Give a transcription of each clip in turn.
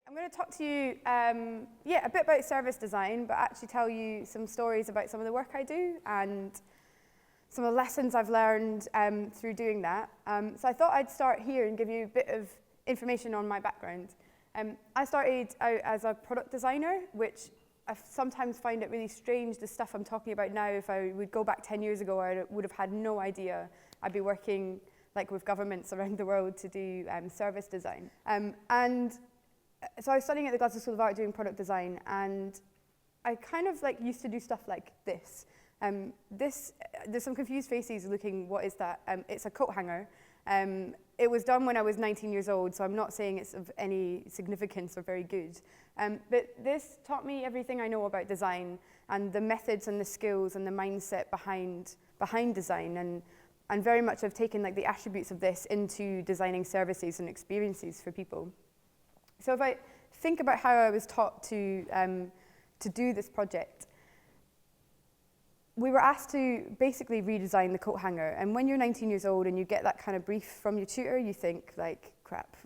I'm going to talk to you, a bit about service design, but actually tell you some stories about some of the work I do and some of the lessons I've learned through doing that. So I thought I'd start here and give you a bit of information on my background. I started out as a product designer, which I sometimes find it really strange, the stuff I'm talking about now. If I would go back 10 years ago, I would have had no idea I'd be working with governments around the world to do service design. So I was studying at the Glasgow School of Art doing product design, and I kind of used to do stuff like this. There's some confused faces looking, what is that? It's a coat hanger. It was done when I was 19 years old, so I'm not saying it's of any significance or very good. But this taught me everything I know about design and the methods and the skills and the mindset behind design. And very much I've taken the attributes of this into designing services and experiences for people. So if I think about how I was taught to do this project, we were asked to basically redesign the coat hanger. And when you're 19 years old and you get that kind of brief from your tutor, you think, crap,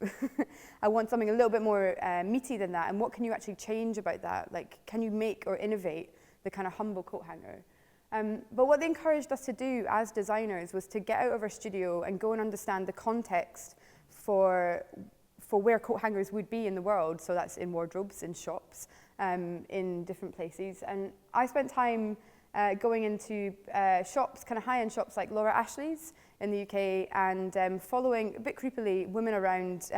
I want something a little bit more meaty than that. And what can you actually change about that? Can you make or innovate the kind of humble coat hanger? But what they encouraged us to do as designers was to get out of our studio and go and understand the context for where coat hangers would be in the world. So that's in wardrobes, in shops, in different places. And I spent time going into shops, kind of high-end shops like Laura Ashley's in the UK, and following, a bit creepily, women around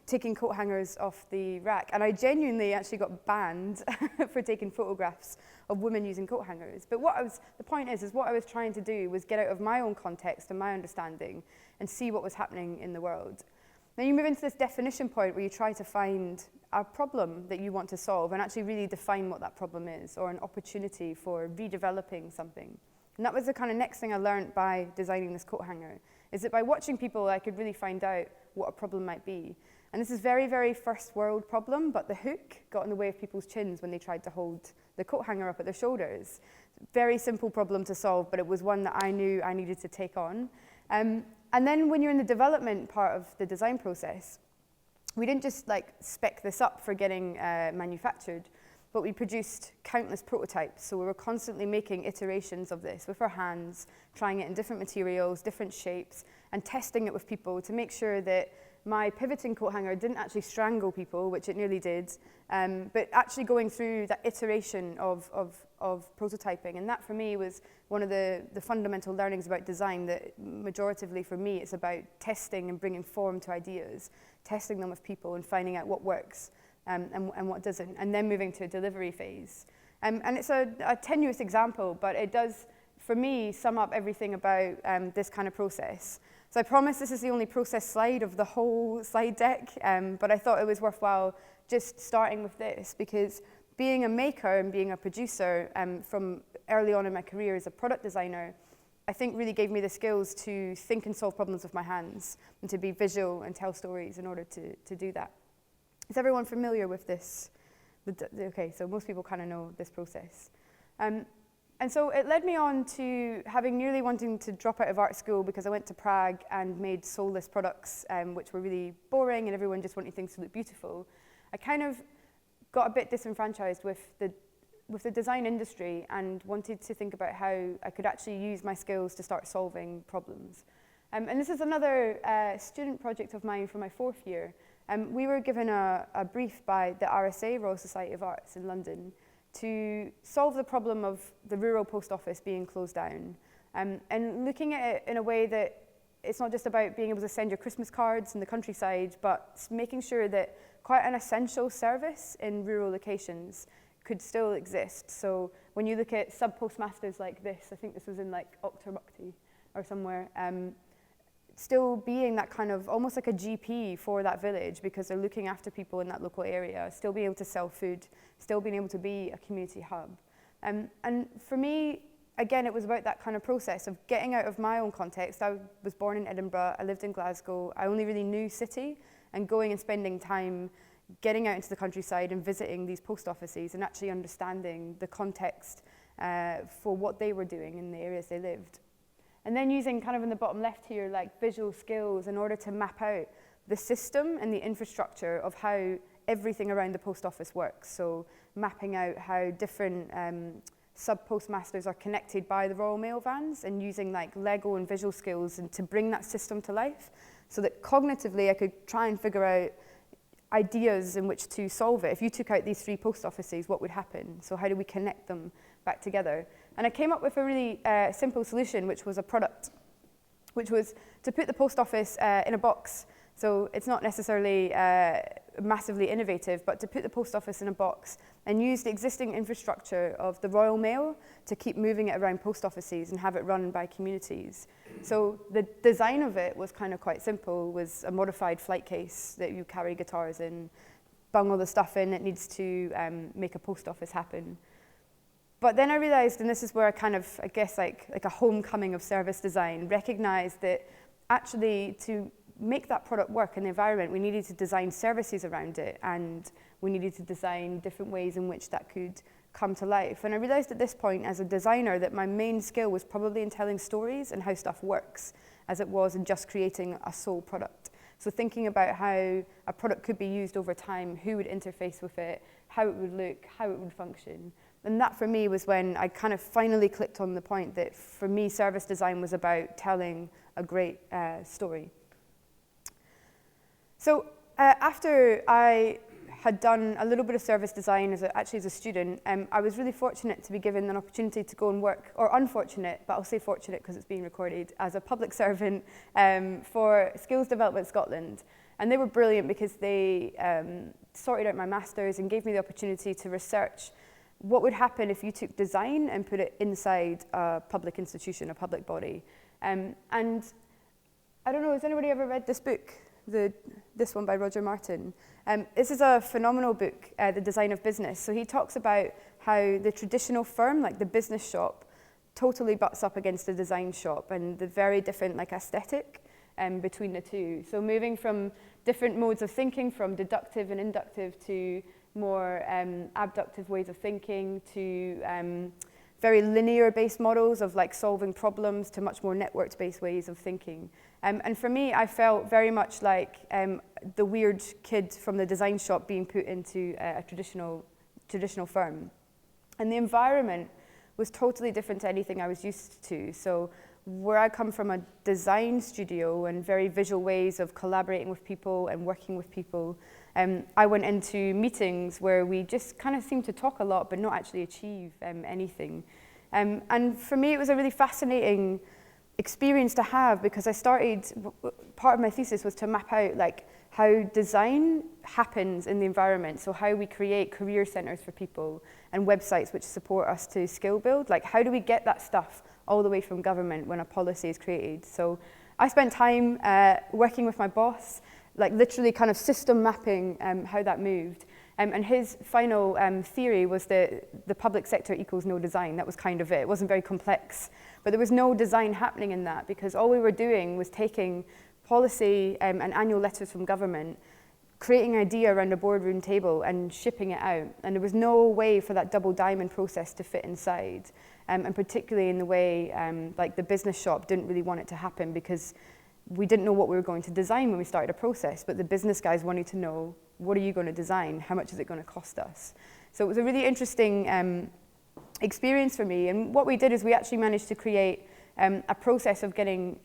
taking coat hangers off the rack. And I genuinely actually got banned for taking photographs of women using coat hangers. But the point is what I was trying to do was get out of my own context and my understanding and see what was happening in the world. Now you move into this definition point where you try to find a problem that you want to solve and actually really define what that problem is, or an opportunity for redeveloping something. And that was the kind of next thing I learned by designing this coat hanger, is that by watching people I could really find out what a problem might be. And this is very, very first world problem, but the hook got in the way of people's chins when they tried to hold the coat hanger up at their shoulders. Very simple problem to solve, but it was one that I knew I needed to take on. And then when you're in the development part of the design process, we didn't just spec this up for getting manufactured, but we produced countless prototypes. So we were constantly making iterations of this with our hands, trying it in different materials, different shapes, and testing it with people to make sure that my pivoting coat hanger didn't actually strangle people, which it nearly did, but actually going through that iteration of prototyping. And that for me was one of the fundamental learnings about design, that majoritively for me it's about testing and bringing form to ideas, testing them with people and finding out what works and what doesn't, and then moving to a delivery phase. And it's a tenuous example, but it does, for me, sum up everything about this kind of process. So I promise this is the only process slide of the whole slide deck, but I thought it was worthwhile just starting with this, because being a maker and being a producer from early on in my career as a product designer, I think really gave me the skills to think and solve problems with my hands and to be visual and tell stories in order to do that. Is everyone familiar with this? Okay, so most people kind of know this process. And so it led me on to having nearly wanting to drop out of art school because I went to Prague and made soulless products, which were really boring and everyone just wanted things to look beautiful. I kind of got a bit disenfranchised with the design industry and wanted to think about how I could actually use my skills to start solving problems. And this is another student project of mine from my fourth year. We were given a brief by the RSA, Royal Society of Arts in London, to solve the problem of the rural post office being closed down, and looking at it in a way that it's not just about being able to send your Christmas cards in the countryside, but making sure that quite an essential service in rural locations could still exist. So when you look at sub-postmasters like this, I think this was in Oktobrukti or somewhere, still being that kind of almost like a GP for that village because they're looking after people in that local area, still being able to sell food, still being able to be a community hub. And for me, again, it was about that kind of process of getting out of my own context. I was born in Edinburgh, I lived in Glasgow, I only really knew city, and going and spending time getting out into the countryside and visiting these post offices and actually understanding the context for what they were doing in the areas they lived. And then using kind of in the bottom left here, visual skills in order to map out the system and the infrastructure of how everything around the post office works. So mapping out how different sub-postmasters are connected by the Royal Mail vans, and using like Lego and visual skills and to bring that system to life, so that cognitively I could try and figure out ideas in which to solve it. If you took out these 3 post offices, what would happen? So how do we connect them back together? And I came up with a really simple solution, which was a product, which was to put the post office in a box. So it's not necessarily massively innovative, but to put the post office in a box and use the existing infrastructure of the Royal Mail to keep moving it around post offices and have it run by communities. So the design of it was kind of quite simple, was a modified flight case that you carry guitars in, bung all the stuff in it needs to make a post office happen. But then I realized, and this is where I kind of, I guess like a homecoming of service design, recognized that actually to make that product work in the environment, we needed to design services around it, and we needed to design different ways in which that could come to life. And I realized at this point as a designer that my main skill was probably in telling stories and how stuff works, as it was in just creating a sole product. So thinking about how a product could be used over time, who would interface with it, how it would look, how it would function. And that for me was when I kind of finally clicked on the point that for me service design was about telling a great story. So after I had done a little bit of service design as a student, I was really fortunate to be given an opportunity to go and work, or unfortunate, but I'll say fortunate because it's being recorded, as a public servant for Skills Development Scotland. And they were brilliant because they sorted out my master's and gave me the opportunity to research what would happen if you took design and put it inside a public institution, a public body. And I don't know, has anybody ever read this book? This one by Roger Martin. This is a phenomenal book, The Design of Business. So he talks about how the traditional firm, like the business shop, totally butts up against the design shop, and the very different like aesthetic between the two. So moving from different modes of thinking, from deductive and inductive to more abductive ways of thinking, to very linear-based models of like solving problems, to much more networked-based ways of thinking. And for me, I felt very much like the weird kid from the design shop being put into a traditional firm. And the environment was totally different to anything I was used to. So where I come from, a design studio and very visual ways of collaborating with people and working with people, I went into meetings where we just kind of seemed to talk a lot but not actually achieve anything. And for me, it was a really fascinating experience to have, because I started, part of my thesis was to map out like how design happens in the environment, so how we create career centers for people and websites which support us to skill build, like how do we get that stuff all the way from government when a policy is created. So I spent time working with my boss, like literally kind of system mapping how that moved. And his final theory was that the public sector equals no design. That was kind of it. It wasn't very complex, but there was no design happening in that, because all we were doing was taking policy and annual letters from government, creating an idea around a boardroom table and shipping it out. And there was no way for that double diamond process to fit inside. And particularly in the way like the business shop didn't really want it to happen, because we didn't know what we were going to design when we started a process, but the business guys wanted to know, what are you going to design? How much is it going to cost us? So it was a really interesting experience for me. And what we did is we actually managed to create a process of getting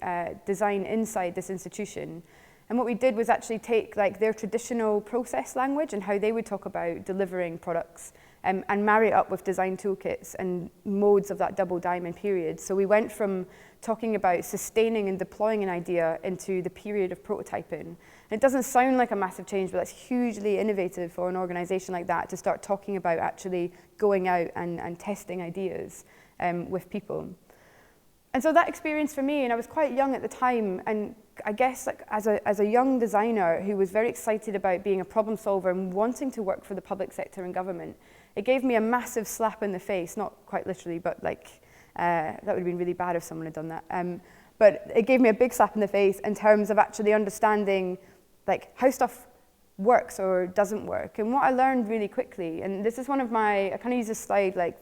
design inside this institution. And what we did was actually take like their traditional process language and how they would talk about delivering products, and marry it up with design toolkits and modes of that double diamond period. So we went from talking about sustaining and deploying an idea into the period of prototyping. And it doesn't sound like a massive change, but that's hugely innovative for an organization like that to start talking about actually going out and testing ideas with people. And so that experience for me, and I was quite young at the time, and I guess like as a young designer who was very excited about being a problem solver and wanting to work for the public sector and government, it gave me a massive slap in the face, not quite literally, but like that would have been really bad if someone had done that. But it gave me a big slap in the face in terms of actually understanding like how stuff works or doesn't work. And what I learned really quickly, and this is one of my, I kind of use this slide like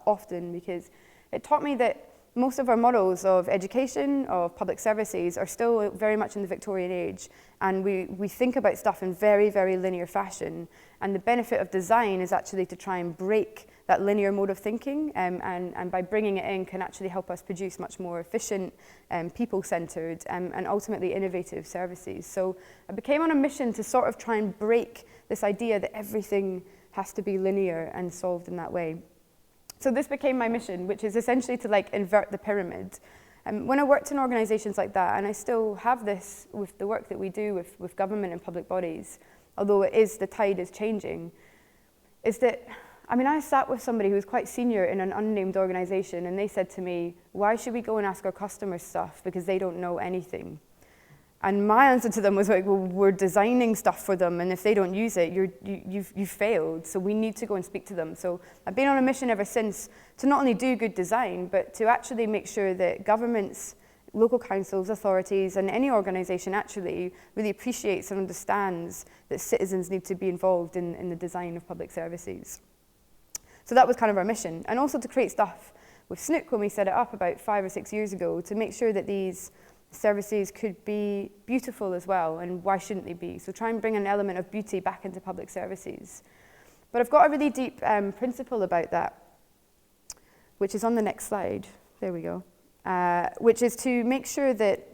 often because it taught me that most of our models of education, of public services, are still very much in the Victorian age, and we think about stuff in very, very linear fashion. And the benefit of design is actually to try and break that linear mode of thinking, and by bringing it in can actually help us produce much more efficient, people-centered, and ultimately innovative services. So I became on a mission to sort of try and break this idea that everything has to be linear and solved in that way. So this became my mission, which is essentially to like invert the pyramid. When I worked in organizations like that, and I still have this with the work that we do with government and public bodies, although the tide is changing, is that, I mean, I sat with somebody who was quite senior in an unnamed organization, and they said to me, why should we go and ask our customers stuff because they don't know anything? And my answer to them was like, well, we're designing stuff for them, and if they don't use it, you've failed, so we need to go and speak to them. So I've been on a mission ever since to not only do good design, but to actually make sure that governments, local councils, authorities, and any organization actually really appreciates and understands that citizens need to be involved in the design of public services. So that was kind of our mission. And also to create stuff with Snook when we set it up about 5 or 6 years ago, to make sure that these services could be beautiful as well, and why shouldn't they be? So try and bring an element of beauty back into public services. But I've got a really deep principle about that, which is on the next slide. There we go. Which is to make sure that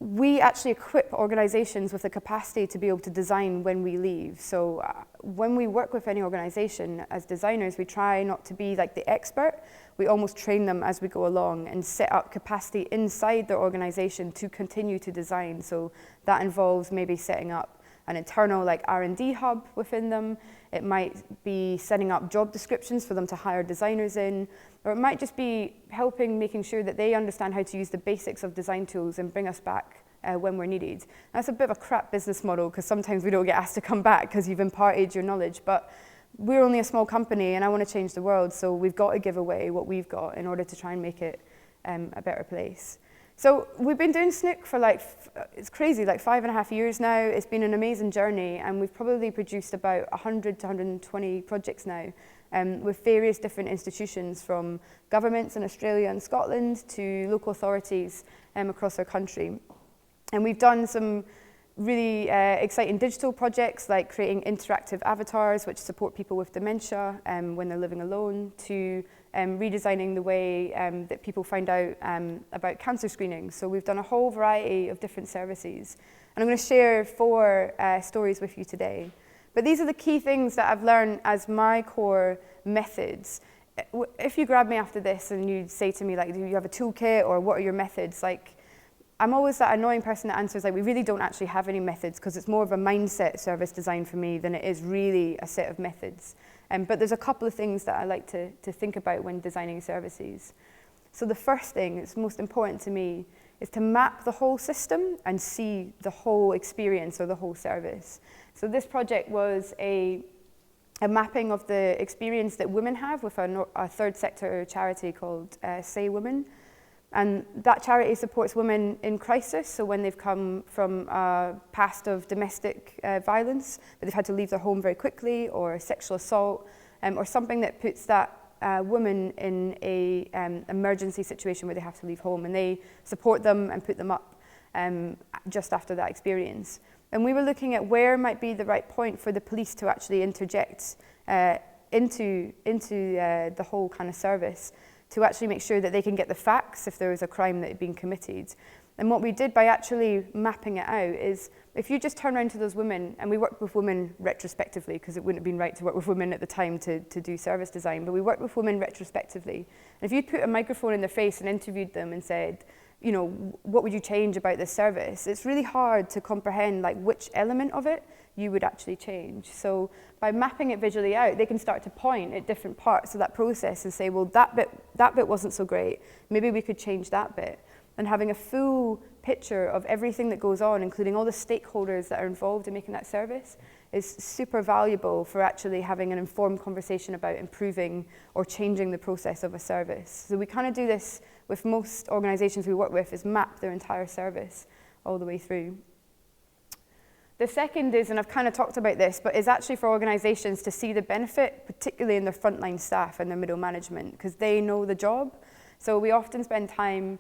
we actually equip organizations with the capacity to be able to design when we leave. So when we work with any organization as designers, we try not to be like the expert. We almost train them as we go along and set up capacity inside their organization to continue to design. So that involves maybe setting up an internal like R&D hub within them. It might be setting up job descriptions for them to hire designers in, or it might just be making sure that they understand how to use the basics of design tools and bring us back when we're needed. That's a bit of a crap business model, because sometimes we don't get asked to come back because you've imparted your knowledge, but we're only a small company and I want to change the world, so we've got to give away what we've got in order to try and make it a better place. So we've been doing Snook for it's crazy, like 5.5 years now. It's been an amazing journey, and we've probably produced about 100 to 120 projects now, with various different institutions, from governments in Australia and Scotland to local authorities across our country. And we've done some really exciting digital projects, like creating interactive avatars which support people with dementia when they're living alone, to redesigning the way that people find out about cancer screening. So we've done a whole variety of different services. And I'm going to share 4 stories with you today. But these are the key things that I've learned as my core methods. If you grab me after this and you say to me, like, do you have a toolkit, or what are your methods? Like, I'm always that annoying person that answers, like, we really don't actually have any methods, because it's more of a mindset service design for me than it is really a set of methods. But there's a couple of things that I like to think about when designing services. So the first thing that's most important to me is to map the whole system and see the whole experience or the whole service. So this project was a mapping of the experience that women have with a third sector charity called Say Women. And that charity supports women in crisis, so when they've come from a past of domestic violence, but they've had to leave their home very quickly, or sexual assault, or something that puts that woman in a emergency situation where they have to leave home, and they support them and put them up just after that experience. And we were looking at where might be the right point for the police to actually interject into the whole kind of service, to actually make sure that they can get the facts if there is a crime that had been committed. And what we did by actually mapping it out is, if you just turn around to those women, and we worked with women retrospectively, because it wouldn't have been right to work with women at the time to do service design, but we worked with women retrospectively. And if you put a microphone in their face and interviewed them and said, you know, what would you change about this service? It's really hard to comprehend like which element of it you would actually change. So by mapping it visually out, they can start to point at different parts of that process and say, well, that bit wasn't so great. Maybe we could change that bit. And having a full picture of everything that goes on, including all the stakeholders that are involved in making that service, is super valuable for actually having an informed conversation about improving or changing the process of a service. So we kind of do this with most organizations we work with, is map their entire service all the way through. The second is, and I've kind of talked about this, but is actually for organizations to see the benefit, particularly in their frontline staff and their middle management, because they know the job. So we often spend time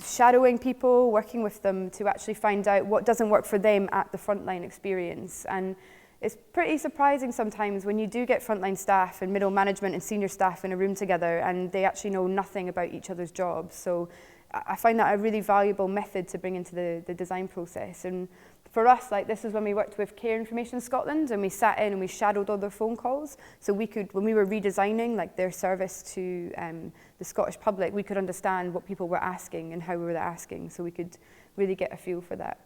shadowing people, working with them to actually find out what doesn't work for them at the frontline experience. And it's pretty surprising sometimes when you do get frontline staff and middle management and senior staff in a room together and they actually know nothing about each other's jobs. So I find that a really valuable method to bring into the design process. And for us, like, this is when we worked with Care Information Scotland, and we sat in and we shadowed all their phone calls. So we could, when we were redesigning like their service to the Scottish public, we could understand what people were asking and how we were asking, so we could really get a feel for that.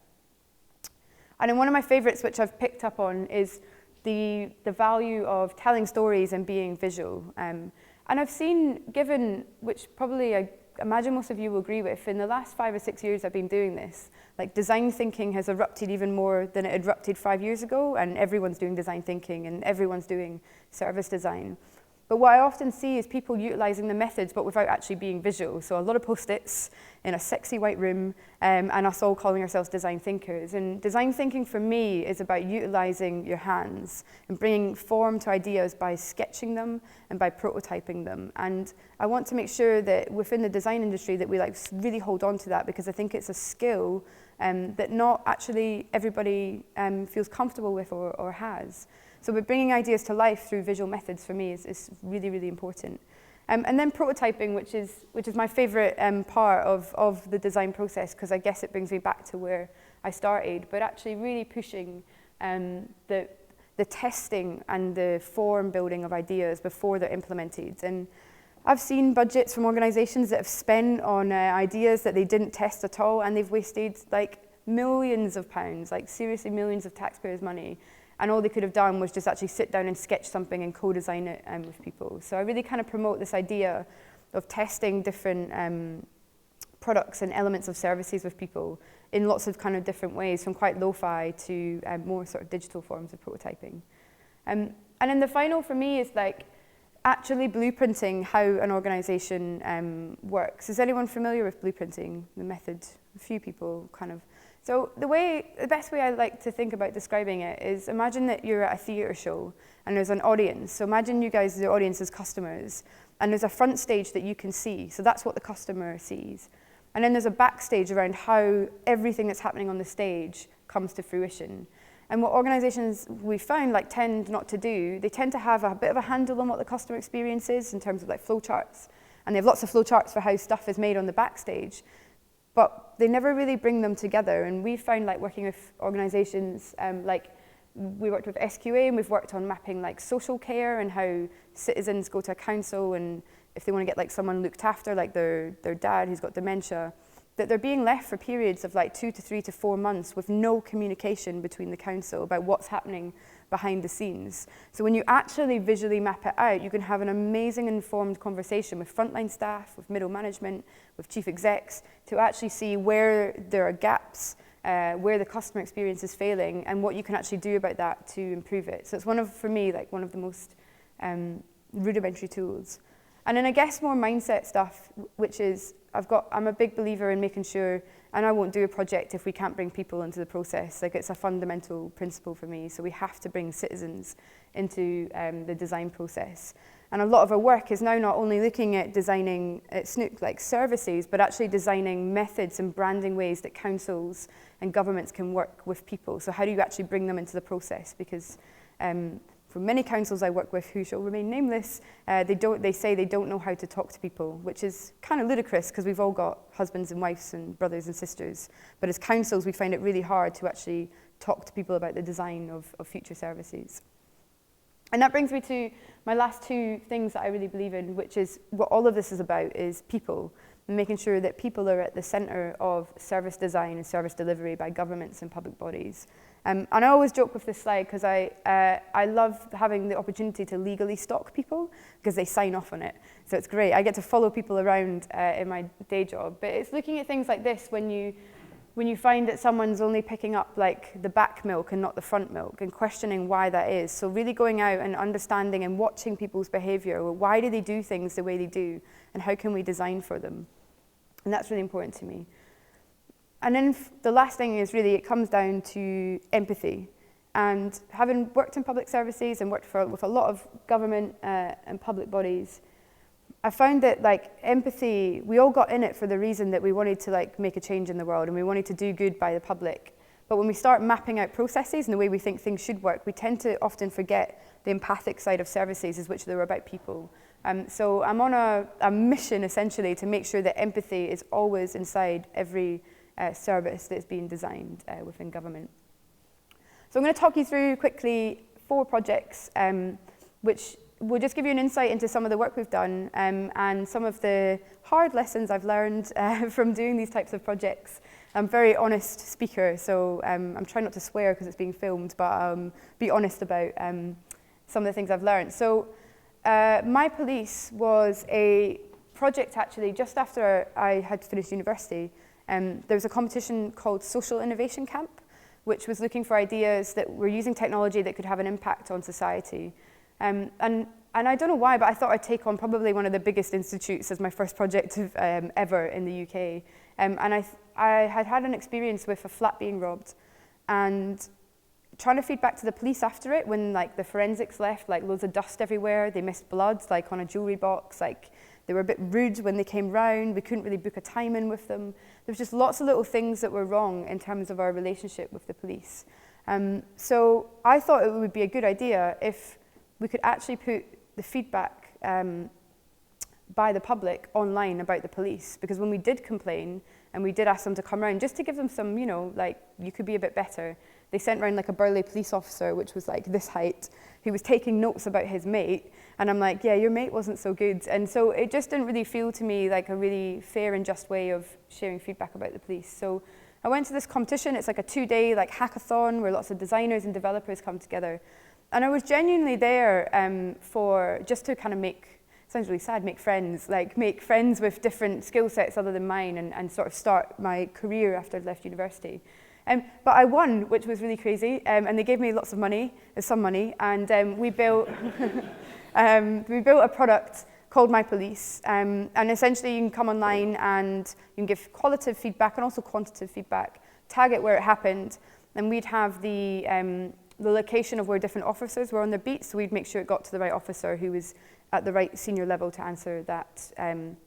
And then one of my favourites, which I've picked up on, is the value of telling stories and being visual. And I've seen, given, which probably I imagine most of you will agree with, in the last 5 or 6 years I've been doing this, like, design thinking has erupted even more than it erupted 5 years ago, and everyone's doing design thinking and everyone's doing service design. But what I often see is people utilising the methods but without actually being visual. So a lot of post-its in a sexy white room, and us all calling ourselves design thinkers. And design thinking for me is about utilising your hands and bringing form to ideas by sketching them and by prototyping them. And I want to make sure that within the design industry that we like really hold on to that, because I think it's a skill that not actually everybody feels comfortable with or has. So we're bringing ideas to life through visual methods for me is really, really important. And then prototyping, which is my favourite part of the design process, because I guess it brings me back to where I started, but actually really pushing the testing and the form building of ideas before they're implemented. And I've seen budgets from organisations that have spent on ideas that they didn't test at all, and they've wasted like millions of pounds, like seriously millions of taxpayers' money. And all they could have done was just actually sit down and sketch something and co-design it with people. So I really kind of promote this idea of testing different products and elements of services with people in lots of kind of different ways, from quite lo-fi to more sort of digital forms of prototyping. And then the final for me is like actually blueprinting how an organisation works. Is anyone familiar with blueprinting, the method? A few people kind of. So the best way I like to think about describing it is, imagine that you're at a theatre show and there's an audience. So imagine you guys, the audience, as customers, and there's a front stage that you can see. So that's what the customer sees. And then there's a backstage around how everything that's happening on the stage comes to fruition. And what organisations we found like tend not to do, they tend to have a bit of a handle on what the customer experience is in terms of like flow charts. And they have lots of flow charts for how stuff is made on the backstage. But they never really bring them together. And we found, like, working with organisations, like we worked with SQA, and we've worked on mapping like social care and how citizens go to a council, and if they want to get like someone looked after, like their dad who's got dementia, that they're being left for periods of like 2 to 3 to 4 months with no communication between the council about what's happening behind the scenes. So when you actually visually map it out, you can have an amazing informed conversation with frontline staff, with middle management, with chief execs, to actually see where there are gaps, where the customer experience is failing, and what you can actually do about that to improve it. So it's for me, like one of the most rudimentary tools. And then I guess more mindset stuff, which is, I'm a big believer in making sure, and I won't do a project if we can't bring people into the process. Like, it's a fundamental principle for me. So we have to bring citizens into the design process. And a lot of our work is now not only looking at designing at Snook like services, but actually designing methods and branding ways that councils and governments can work with people. So how do you actually bring them into the process? Because for many councils I work with, who shall remain nameless, they say they don't know how to talk to people, which is kind of ludicrous because we've all got husbands and wives and brothers and sisters. But as councils, we find it really hard to actually talk to people about the design of future services. And that brings me to my last two things that I really believe in, which is what all of this is about, is people, and making sure that people are at the centre of service design and service delivery by governments and public bodies. And I always joke with this slide because I love having the opportunity to legally stalk people because they sign off on it. So it's great. I get to follow people around in my day job. But it's looking at things like this when you find that someone's only picking up like the back milk and not the front milk, and questioning why that is. So really going out and understanding and watching people's behaviour. Well, why do they do things the way they do, and how can we design for them? And that's really important to me. And then the last thing is really, it comes down to empathy. And having worked in public services and worked with a lot of government and public bodies, I found that like empathy, we all got in it for the reason that we wanted to like make a change in the world and we wanted to do good by the public. But when we start mapping out processes and the way we think things should work, we tend to often forget the empathic side of services, is which they're about people. So I'm on a mission essentially to make sure that empathy is always inside every service that's being designed within government. So I'm going to talk you through quickly 4 projects which will just give you an insight into some of the work we've done and some of the hard lessons I've learned from doing these types of projects. I'm a very honest speaker, so I'm trying not to swear because it's being filmed, but be honest about some of the things I've learned. So My Police was a project actually just after I had finished university. There was a competition called Social Innovation Camp, which was looking for ideas that were using technology that could have an impact on society. And I don't know why, but I thought I'd take on probably one of the biggest institutes as my first project ever in the UK. And I had had an experience with a flat being robbed, and trying to feed back to the police after it when like the forensics left, like loads of dust everywhere, they missed blood like on a jewellery box, like they were a bit rude when they came round, we couldn't really book a time in with them. There was just lots of little things that were wrong in terms of our relationship with the police. So I thought it would be a good idea if we could actually put the feedback by the public online about the police, because when we did complain and we did ask them to come around just to give them some, you know, like you could be a bit better, they sent around like a burly police officer, which was like this height, who was taking notes about his mate, and I'm like, yeah, your mate wasn't so good. And so it just didn't really feel to me like a really fair and just way of sharing feedback about the police. So I went to this competition. It's like a 2-day like hackathon where lots of designers and developers come together. And I was genuinely there for just to kind of sounds really sad, make friends with different skill sets other than mine, and sort of start my career after I'd left university. But I won, which was really crazy, and they gave me lots of money, some money, and we built a product called My Police, and essentially you can come online and you can give qualitative feedback and also quantitative feedback, tag it where it happened, and we'd have the location of where different officers were on their beat, so we'd make sure it got to the right officer who was at the right senior level to answer that,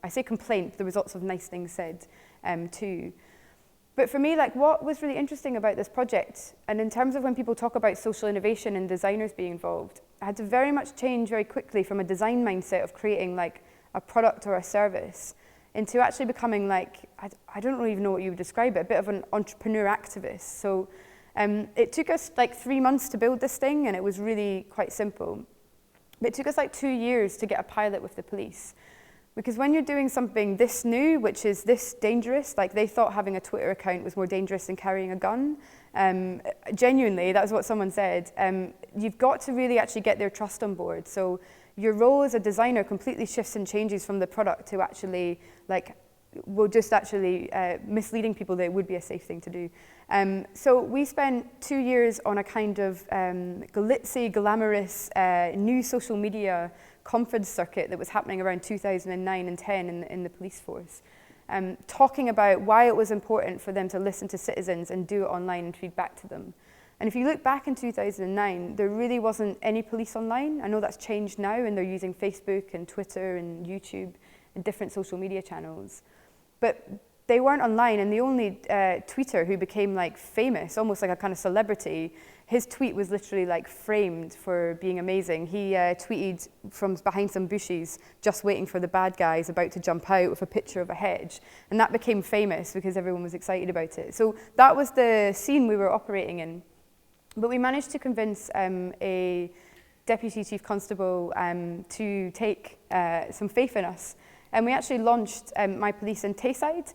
I say complaint, there was lots of nice things said too. But for me, like, what was really interesting about this project, and in terms of when people talk about social innovation and designers being involved, I had to very much change very quickly from a design mindset of creating like a product or a service into actually becoming like, I don't really even know what you would describe it, a bit of an entrepreneur activist. So it took us like 3 months to build this thing, and it was really quite simple. But it took us like 2 years to get a pilot with the police. Because when you're doing something this new, which is this dangerous, like they thought having a Twitter account was more dangerous than carrying a gun. Genuinely, that was what someone said. You've got to really actually get their trust on board. So your role as a designer completely shifts and changes from the product to actually, like, will just actually misleading people that it would be a safe thing to do. So we spent 2 years on a kind of glitzy, glamorous new social media conference circuit that was happening around 2009 and 10 in the police force, talking about why it was important for them to listen to citizens and do it online and feed back to them. And if you look back in 2009, there really wasn't any police online. I know that's changed now, and they're using Facebook and Twitter and YouTube and different social media channels. But they weren't online, and the only tweeter who became like famous, almost like a kind of celebrity, his tweet was literally like framed for being amazing. He tweeted from behind some bushes, just waiting for the bad guys about to jump out, with a picture of a hedge. And that became famous because everyone was excited about it. So that was the scene we were operating in. But we managed to convince a deputy chief constable to take some faith in us. And we actually launched My Police in Tayside,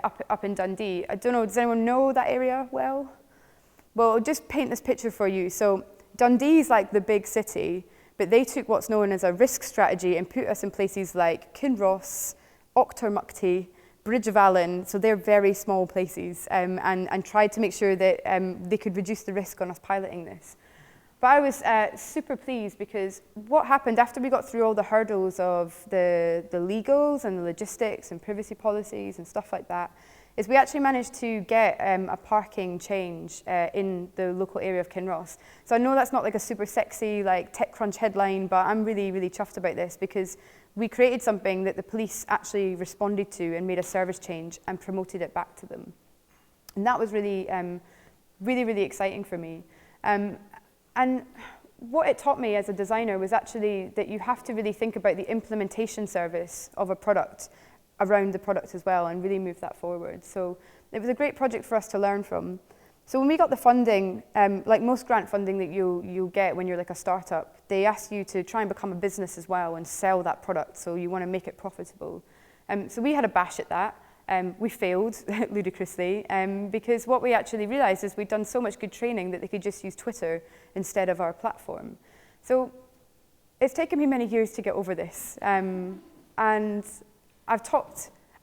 up in Dundee. I don't know, does anyone know that area well? Well, I'll just paint this picture for you. So Dundee is like the big city, but they took what's known as a risk strategy and put us in places like Kinross, Auchtermuchty, Bridge of Allen, so they're very small places, and tried to make sure that they could reduce the risk on us piloting this. But I was super pleased, because what happened after we got through all the hurdles of the legals and the logistics and privacy policies and stuff like that, is we actually managed to get a parking change in the local area of Kinross. So I know that's not like a super sexy like TechCrunch headline, but I'm really, really chuffed about this because we created something that the police actually responded to and made a service change and promoted it back to them. And that was really, really, really exciting for me. And what it taught me as a designer was actually that you have to really think about the implementation service of a product around the product as well and really move that forward. So it was a great project for us to learn from. So when we got the funding, like most grant funding that you'll get when you're like a startup, they ask you to try and become a business as well and sell that product. So you want to make it profitable. So we had a bash at that. We failed ludicrously because what we actually realized is we'd done so much good training that they could just use Twitter instead of our platform. So it's taken me many years to get over this. And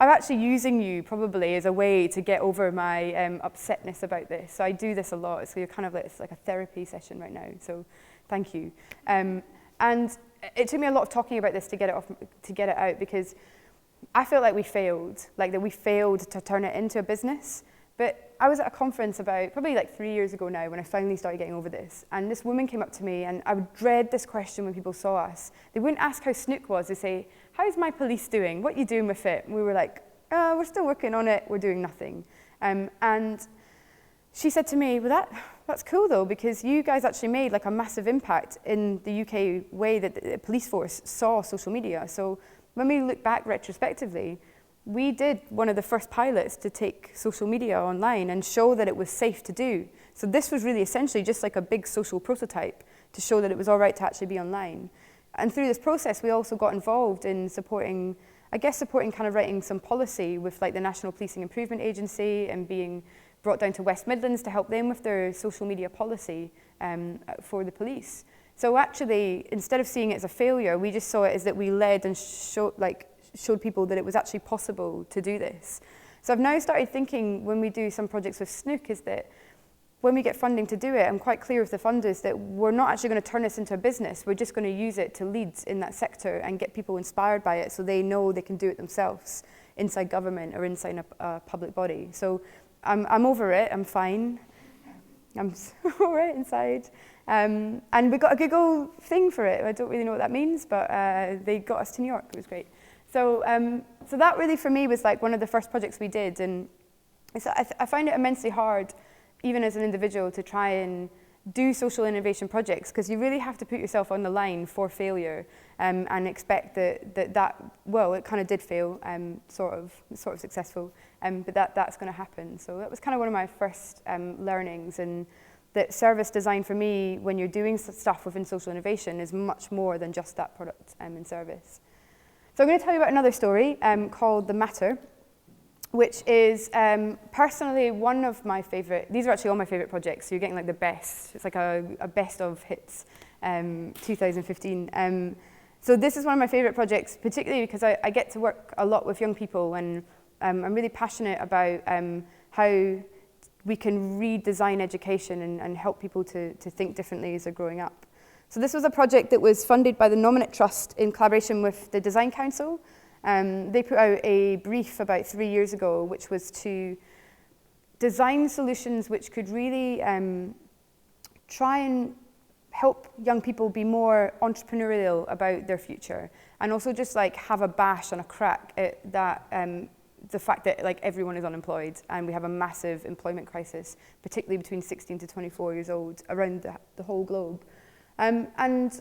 I'm actually using you probably as a way to get over my upsetness about this. So I do this a lot. So you're kind of like, it's like a therapy session right now. So thank you. And it took me a lot of talking about this to get it out because I felt like we failed, like that we failed to turn it into a business. But I was at a conference about probably like 3 years ago now when I finally started getting over this. And this woman came up to me, and I would dread this question when people saw us. They wouldn't ask how Snook was. They'd say, how's my police doing? What are you doing with it? And we were like, oh, we're still working on it. We're doing nothing. And she said to me, well, that's cool though, because you guys actually made like a massive impact in the UK way that the police force saw social media. So when we look back retrospectively, we did one of the first pilots to take social media online and show that it was safe to do. So this was really essentially just like a big social prototype to show that it was all right to actually be online. And through this process, we also got involved in supporting kind of writing some policy with like the National Policing Improvement Agency and being brought down to West Midlands to help them with their social media policy for the police. So actually, instead of seeing it as a failure, we just saw it as that we led and showed people that it was actually possible to do this. So I've now started thinking when we do some projects with Snook is that when we get funding to do it, I'm quite clear with the funders that we're not actually going to turn this into a business. We're just going to use it to lead in that sector and get people inspired by it so they know they can do it themselves inside government or inside a public body. So I'm over it. I'm fine. I'm all right inside. And we got a Google thing for it. I don't really know what that means, but they got us to New York. It was great. So that really for me was like one of the first projects we did. And I find it immensely hard, even as an individual, to try and do social innovation projects because you really have to put yourself on the line for failure and expect that well, it kind of did fail, sort of successful, but that's going to happen. So that was kind of one of my first learnings, and that service design for me, when you're doing stuff within social innovation, is much more than just that product and service. So I'm going to tell you about another story called The Matter, which is personally one of my favorite. These are actually all my favorite projects, so you're getting like the best. It's like a best of hits, 2015. So this is one of my favorite projects, particularly because I get to work a lot with young people, and I'm really passionate about how we can redesign education and help people to think differently as they're growing up. So this was a project that was funded by the Nominate Trust in collaboration with the Design Council. They put out a brief about 3 years ago, which was to design solutions which could really try and help young people be more entrepreneurial about their future, and also just like have a bash and a crack at that the fact that like everyone is unemployed and we have a massive employment crisis, particularly between 16 to 24 years old around the whole globe. And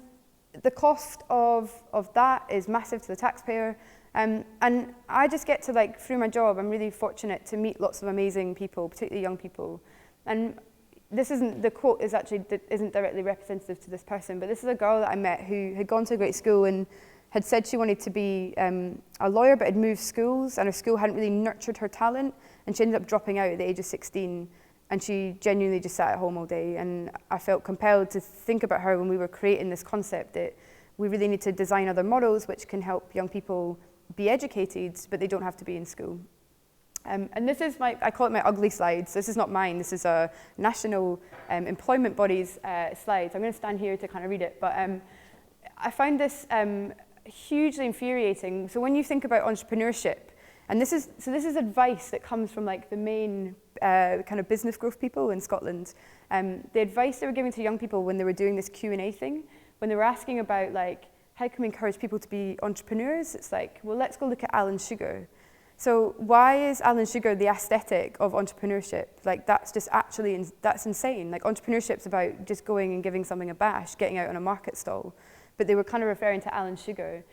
the cost of that is massive to the taxpayer. And I just get to, like, through my job, I'm really fortunate to meet lots of amazing people, particularly young people. And this isn't, the quote is actually, isn't directly representative to this person, but this is a girl that I met who had gone to a great school and had said she wanted to be a lawyer, but had moved schools, and her school hadn't really nurtured her talent, and she ended up dropping out at the age of 16, and she genuinely just sat at home all day. And I felt compelled to think about her when we were creating this concept that we really need to design other models which can help young people be educated, but they don't have to be in school. And this is I call it my ugly slides. This is not mine. This is a national employment body's slides. I'm going to stand here to kind of read it. But I find this hugely infuriating. So when you think about entrepreneurship, And this is advice that comes from like the main kind of business growth people in Scotland. The advice they were giving to young people when they were doing this Q&A thing, when they were asking about like, how can we encourage people to be entrepreneurs? It's like, well, let's go look at Alan Sugar. So why is Alan Sugar the aesthetic of entrepreneurship? Like that's just actually, that's insane. Like entrepreneurship's about just going and giving something a bash, getting out on a market stall. But they were kind of referring to Alan Sugar.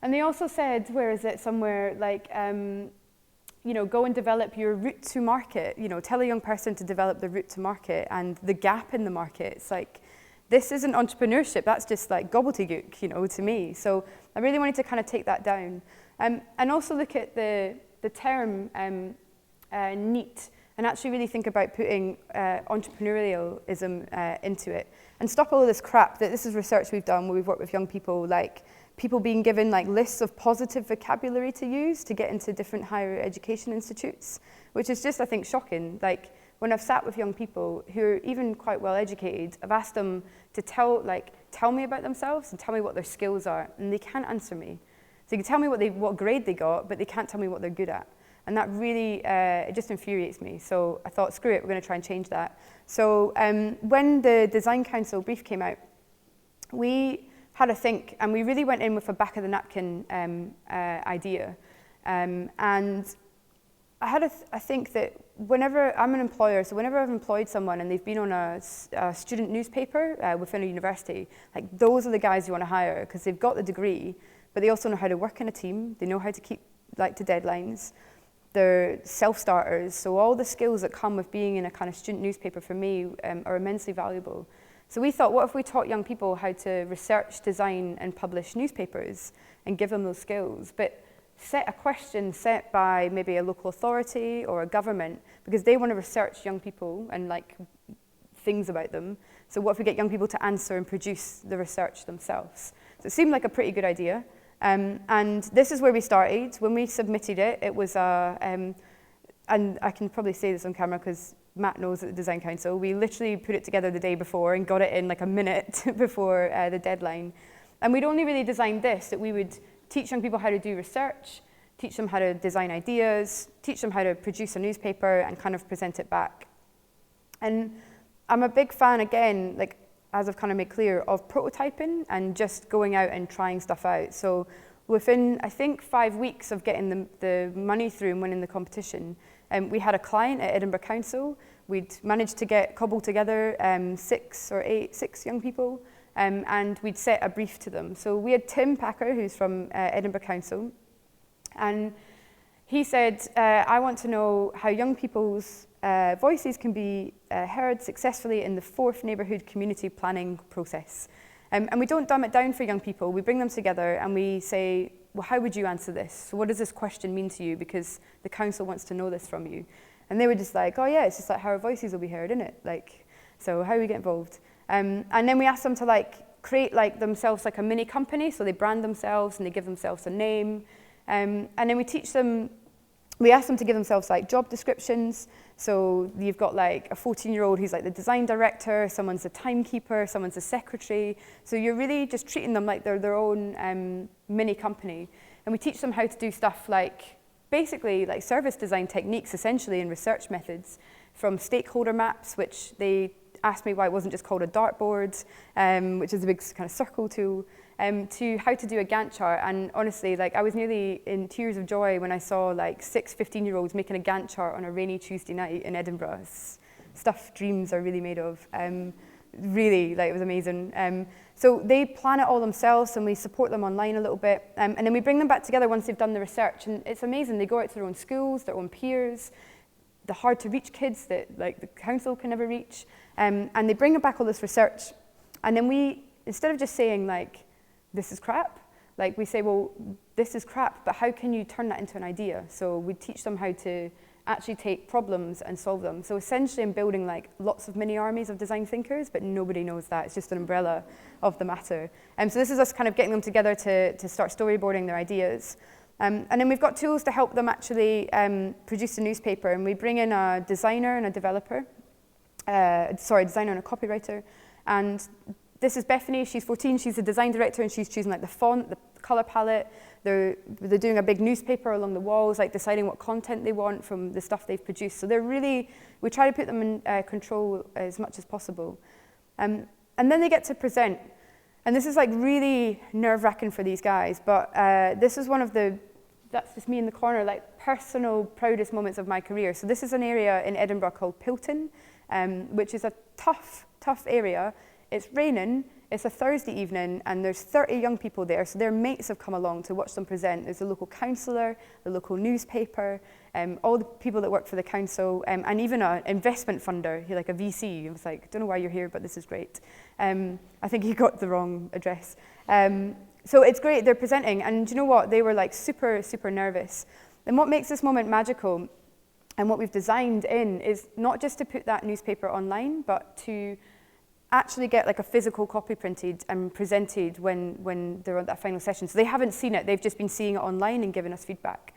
And they also said, where is it somewhere, like, you know, go and develop your route to market. You know, tell a young person to develop the route to market and the gap in the market. It's like, this isn't entrepreneurship, that's just like gobbledygook, you know, to me. So I really wanted to kind of take that down. And also look at the term neat and actually really think about putting entrepreneurialism into it and stop all of this crap that this is research we've done where we've worked with young people, like people being given like lists of positive vocabulary to use to get into different higher education institutes, which is just, I think, shocking. Like when I've sat with young people who are even quite well educated, I've asked them to tell me about themselves and tell me what their skills are, and they can't answer me. So you can tell me what grade they got, but they can't tell me what they're good at. And that really, it just infuriates me. So I thought, screw it, we're going to try and change that. So when the Design Council brief came out, we had a think, and we really went in with a back-of-the-napkin idea. And I think that whenever I'm an employer, so whenever I've employed someone and they've been on a student newspaper within a university, like those are the guys you want to hire because they've got the degree, but they also know how to work in a team. They know how to keep to deadlines. They're self-starters. So all the skills that come with being in a kind of student newspaper for me are immensely valuable. So we thought, what if we taught young people how to research, design, and publish newspapers and give them those skills, but set a question set by maybe a local authority or a government because they want to research young people and like things about them. So what if we get young people to answer and produce the research themselves? So it seemed like a pretty good idea. And this is where we started. When we submitted it, it was and I can probably say this on camera because Matt knows at the Design Council, we literally put it together the day before and got it in like a minute before the deadline. And we'd only really designed this, that we would teach young people how to do research, teach them how to design ideas, teach them how to produce a newspaper and kind of present it back. And I'm a big fan, again, like as I've kind of made clear, of prototyping and just going out and trying stuff out. So within, I think, 5 weeks of getting the money through and winning the competition, we had a client at Edinburgh Council. We'd managed to cobble together 6 young people, and we'd set a brief to them. So we had Tim Packer, who's from Edinburgh Council, and he said, I want to know how young people's voices can be heard successfully in the 4th neighbourhood community planning process. And we don't dumb it down for young people. We bring them together and we say, well, how would you answer this? So what does this question mean to you? Because the council wants to know this from you. And they were just like, oh yeah, it's just like how our voices will be heard, isn't it? Like, so how do we get involved? And then we asked them to like create like themselves like a mini company. So they brand themselves and they give themselves a name. And then we asked them to give themselves like job descriptions. So you've got like a 14-year-old who's like the design director, someone's a timekeeper, someone's a secretary. So you're really just treating them like they're their own mini company. And we teach them how to do stuff like basically like service design techniques essentially and research methods, from stakeholder maps, which they asked me why it wasn't just called a dartboard, which is a big kind of circle tool, to how to do a Gantt chart. And honestly, like I was nearly in tears of joy when I saw like 6 15-year-olds making a Gantt chart on a rainy Tuesday night in Edinburgh. It's stuff dreams are really made of. Really, like it was amazing. So they plan it all themselves and we support them online a little bit. And then we bring them back together once they've done the research. And it's amazing. They go out to their own schools, their own peers, the hard to reach kids that like the council can never reach. And they bring back all this research. And then we, instead of just saying like, this is crap, like we say, well, this is crap, but how can you turn that into an idea? So we teach them how to actually take problems and solve them. So essentially I'm building like lots of mini armies of design thinkers, but nobody knows that. It's just an umbrella of the matter. So this is us kind of getting them together to start storyboarding their ideas. And then we've got tools to help them actually produce a newspaper. And we bring in a designer and a developer, designer and a copywriter. And this is Bethany, she's 14, she's the design director, and she's choosing like the font, the colour palette. They're doing a big newspaper along the walls, like deciding what content they want from the stuff they've produced. So we try to put them in control as much as possible. And then they get to present. And this is like really nerve-wracking for these guys, but this is one of that's just me in the corner, like personal proudest moments of my career. So this is an area in Edinburgh called Pilton, which is a tough area. It's raining, it's a Thursday evening, and there's 30 young people there, so their mates have come along to watch them present. There's a local councillor, the local newspaper, all the people that work for the council, and even an investment funder, like a VC. I was like, don't know why you're here, but this is great. I think he got the wrong address. So it's great, they're presenting, and you know what? They were like super nervous. And what makes this moment magical, and what we've designed in, is not just to put that newspaper online, but to actually get like a physical copy printed and presented when they're on that final session. So they haven't seen it, they've just been seeing it online and giving us feedback.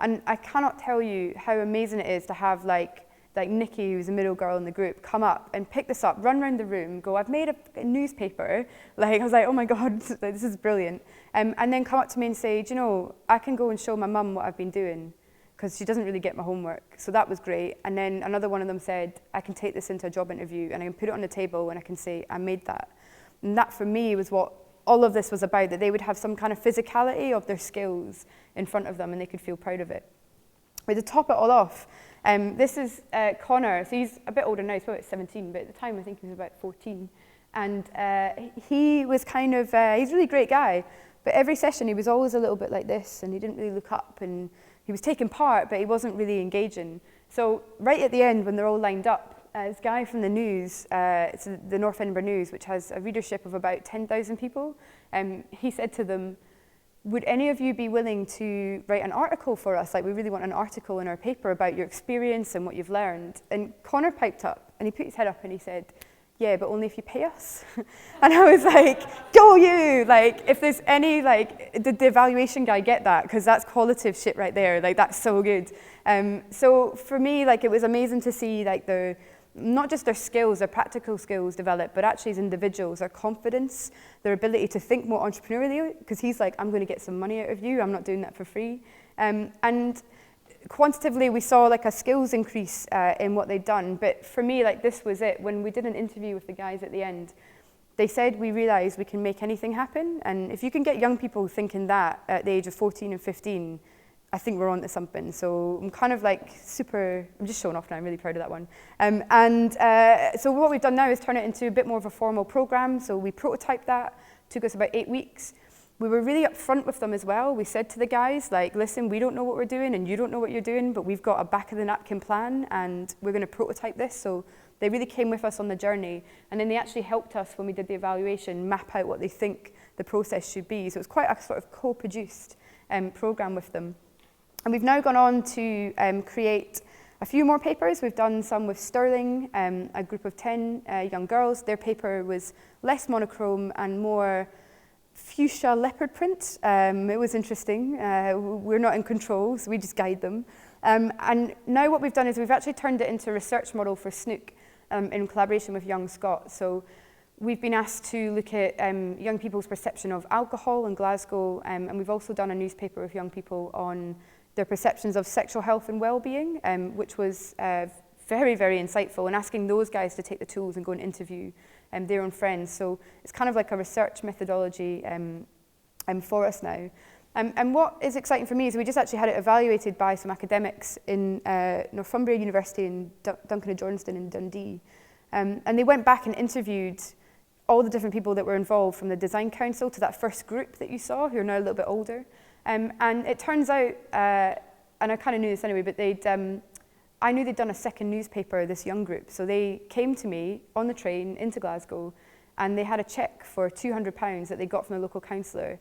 And I cannot tell you how amazing it is to have like Nikki, who's the middle girl in the group, come up and pick this up, run around the room, go, I've made a newspaper. Like, I was like, oh my God, this is brilliant. And then come up to me and say, do you know, I can go and show my mum what I've been doing, because she doesn't really get my homework. So that was great. And then another one of them said, I can take this into a job interview and I can put it on the table and I can say, I made that. And that for me was what all of this was about, that they would have some kind of physicality of their skills in front of them and they could feel proud of it. But to top it all off, this is Connor. So he's a bit older now, he's probably 17, but at the time I think he was about 14. And he was kind of, he's a really great guy, but every session he was always a little bit like this and he didn't really look up, and he was taking part, but he wasn't really engaging. So right at the end, when they're all lined up, this guy from the news, it's the North Edinburgh News, which has a readership of about 10,000 people, he said to them, would any of you be willing to write an article for us? Like, we really want an article in our paper about your experience and what you've learned. And Connor piped up, and he put his head up and he said, yeah, but only if you pay us. And I was like, go you! Like, if there's any, like, did the evaluation guy get that? Because that's qualitative shit right there. Like, that's so good. So for me, like, it was amazing to see, like, not just their skills, their practical skills develop, but actually as individuals, their confidence, their ability to think more entrepreneurially, because he's like, I'm going to get some money out of you. I'm not doing that for free. And quantitatively, we saw like a skills increase in what they'd done. But for me, like, this was it. When we did an interview with the guys at the end, they said, we realized we can make anything happen. And if you can get young people thinking that at the age of 14 and 15, I think we're on to something. So I'm kind of like I'm just showing off now, I'm really proud of that one. So what we've done now is turn it into a bit more of a formal program. So we prototyped that, took us about 8 weeks. We were really upfront with them as well. We said to the guys, like, listen, we don't know what we're doing and you don't know what you're doing, but we've got a back of the napkin plan and we're going to prototype this. So they really came with us on the journey. And then they actually helped us when we did the evaluation map out what they think the process should be. So it was quite a sort of co-produced program with them. And we've now gone on to create a few more papers. We've done some with Sterling, a group of 10 young girls. Their paper was less monochrome and more fuchsia leopard print. It was interesting. We're not in control, so we just guide them. And now what we've done is we've actually turned it into a research model for Snook in collaboration with Young Scott. So we've been asked to look at young people's perception of alcohol in Glasgow, and we've also done a newspaper with young people on their perceptions of sexual health and well-being, which was very, very insightful, and asking those guys to take the tools and go and interview their own friends. So it's kind of like a research methodology for us now. And what is exciting for me is we just actually had it evaluated by some academics in Northumbria University and Duncan and Jordanstone in Dundee. And they went back and interviewed all the different people that were involved, from the design council to that first group that you saw, who are now a little bit older. And it turns out, and I kind of knew this anyway, but I knew they'd done a second newspaper, this young group. So they came to me on the train into Glasgow, and they had a cheque for £200 that they got from the local councillor.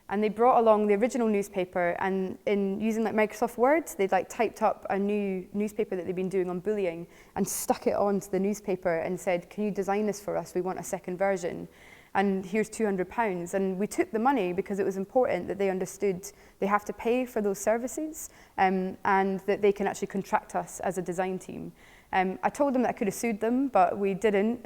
And they brought along the original newspaper, and in using like Microsoft Word, they'd like typed up a new newspaper that they'd been doing on bullying and stuck it onto the newspaper and said, can you design this for us? We want a second version. And here's £200. And we took the money because it was important that they understood they have to pay for those services, and that they can actually contract us as a design team. I told them that I could have sued them, but we didn't,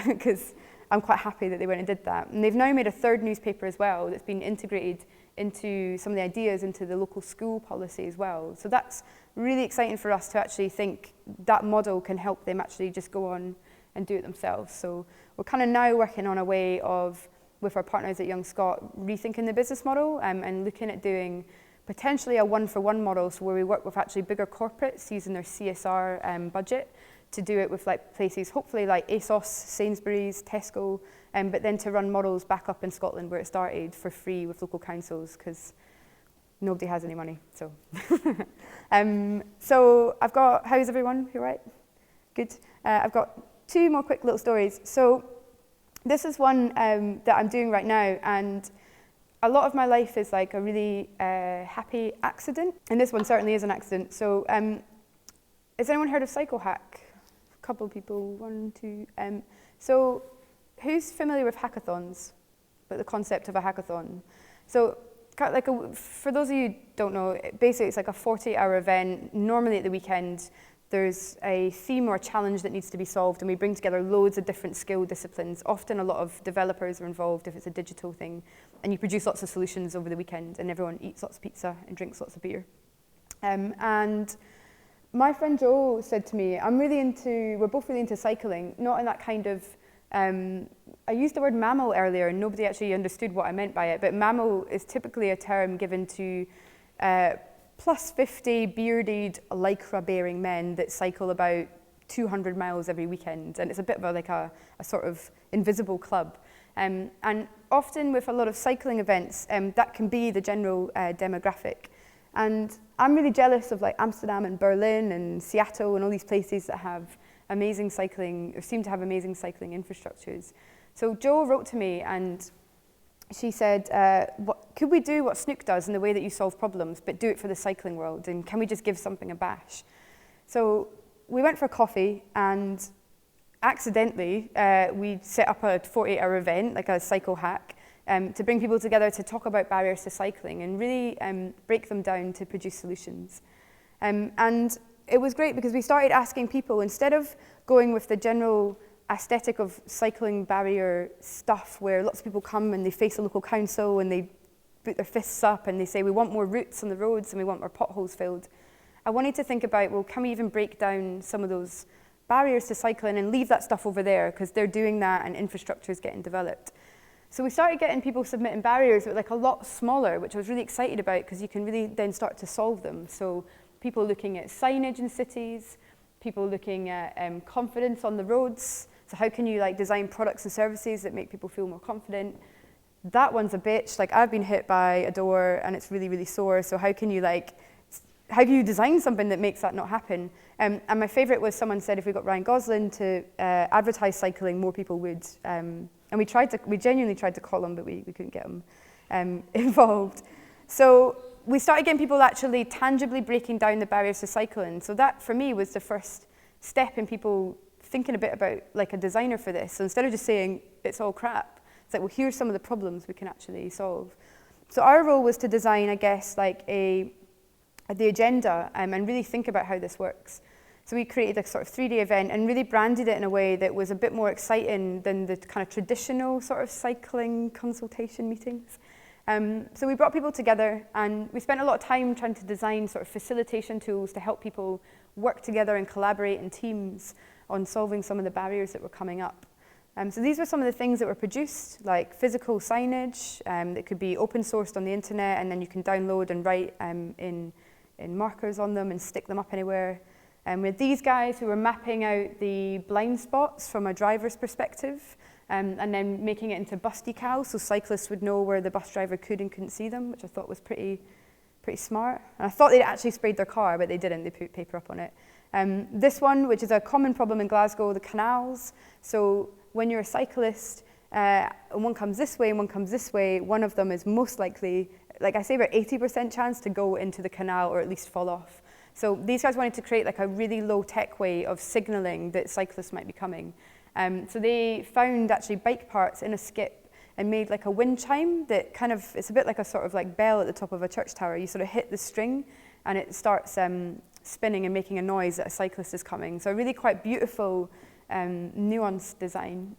because I'm quite happy that they went and did that. And they've now made a third newspaper as well that's been integrated into some of the ideas into the local school policy as well. So that's really exciting for us to actually think that model can help them actually just go on and do it themselves. So we're kind of now working on a way of, with our partners at Young Scott, rethinking the business model and looking at doing potentially a one-for-one model, so where we work with actually bigger corporates using their CSR budget to do it with like places, hopefully like ASOS, Sainsbury's, Tesco, but then to run models back up in Scotland where it started for free with local councils, because nobody has any money. So, so I've got, how's everyone? You all right? Good. I've got 2 more quick little stories. So this is one that I'm doing right now, and a lot of my life is like a really happy accident, and this one certainly is an accident. So has anyone heard of Cycle Hack? A couple of people, 1, 2. So who's familiar with hackathons, like the concept of a hackathon? So like for those of you who don't know, basically it's like a 48-hour event, normally at the weekend. There's a theme or a challenge that needs to be solved, and we bring together loads of different skill disciplines. Often a lot of developers are involved if it's a digital thing, and you produce lots of solutions over the weekend, and everyone eats lots of pizza and drinks lots of beer. And my friend Joe said to me, we're both really into cycling, not in that kind of, I used the word mammal earlier and nobody actually understood what I meant by it, but mammal is typically a term given to plus 50 bearded lycra-bearing men that cycle about 200 miles every weekend, and it's a bit of a sort of invisible club. And often with a lot of cycling events, that can be the general demographic. And I'm really jealous of like Amsterdam and Berlin and Seattle and all these places that have amazing cycling, or seem to have amazing cycling infrastructures. So Jo wrote to me and she said, could we do what Snook does in the way that you solve problems, but do it for the cycling world? And can we just give something a bash? So we went for coffee, and accidentally, we set up a 48-hour event, like a cycle hack, to bring people together to talk about barriers to cycling and really break them down to produce solutions. And it was great because we started asking people, instead of going with the general aesthetic of cycling barrier stuff where lots of people come and they face a local council and they put their fists up and they say, we want more routes on the roads and we want more potholes filled. I wanted to think about, well, can we even break down some of those barriers to cycling and leave that stuff over there, because they're doing that and infrastructure is getting developed. So we started getting people submitting barriers that were like a lot smaller, which I was really excited about because you can really then start to solve them. So people looking at signage in cities, people looking at confidence on the roads. So how can you like design products and services that make people feel more confident? That one's a bitch. Like I've been hit by a door and it's really, really sore. So how can you design something that makes that not happen? And my favorite was someone said if we got Ryan Gosling to advertise cycling, more people would. And we genuinely tried to call him, but we couldn't get him involved. So we started getting people actually tangibly breaking down the barriers to cycling. So that for me was the first step in people thinking a bit about like a designer for this. So instead of just saying it's all crap, it's like, well, here's some of the problems we can actually solve. So our role was to design, I guess, like the agenda and really think about how this works. So we created a sort of 3-day event and really branded it in a way that was a bit more exciting than the kind of traditional sort of cycling consultation meetings. So we brought people together and we spent a lot of time trying to design sort of facilitation tools to help people work together and collaborate in teams on solving some of the barriers that were coming up. So these were some of the things that were produced, like physical signage that could be open sourced on the internet, and then you can download and write in markers on them and stick them up anywhere. We had these guys who were mapping out the blind spots from a driver's perspective, and then making it into bus decals so cyclists would know where the bus driver could and couldn't see them, which I thought was pretty smart. And I thought they'd actually sprayed their car, but they didn't. They put paper up on it. This one, which is a common problem in Glasgow, the canals. So when you're a cyclist, and one comes this way and one comes this way, one of them is most likely, like I say, about 80% chance to go into the canal or at least fall off. So these guys wanted to create like a really low-tech way of signaling that cyclists might be coming. So they found actually bike parts in a skip and made like a wind chime that kind of, it's a bit like a sort of like bell at the top of a church tower. You sort of hit the string and it starts spinning and making a noise that a cyclist is coming. So a really quite beautiful, nuanced design.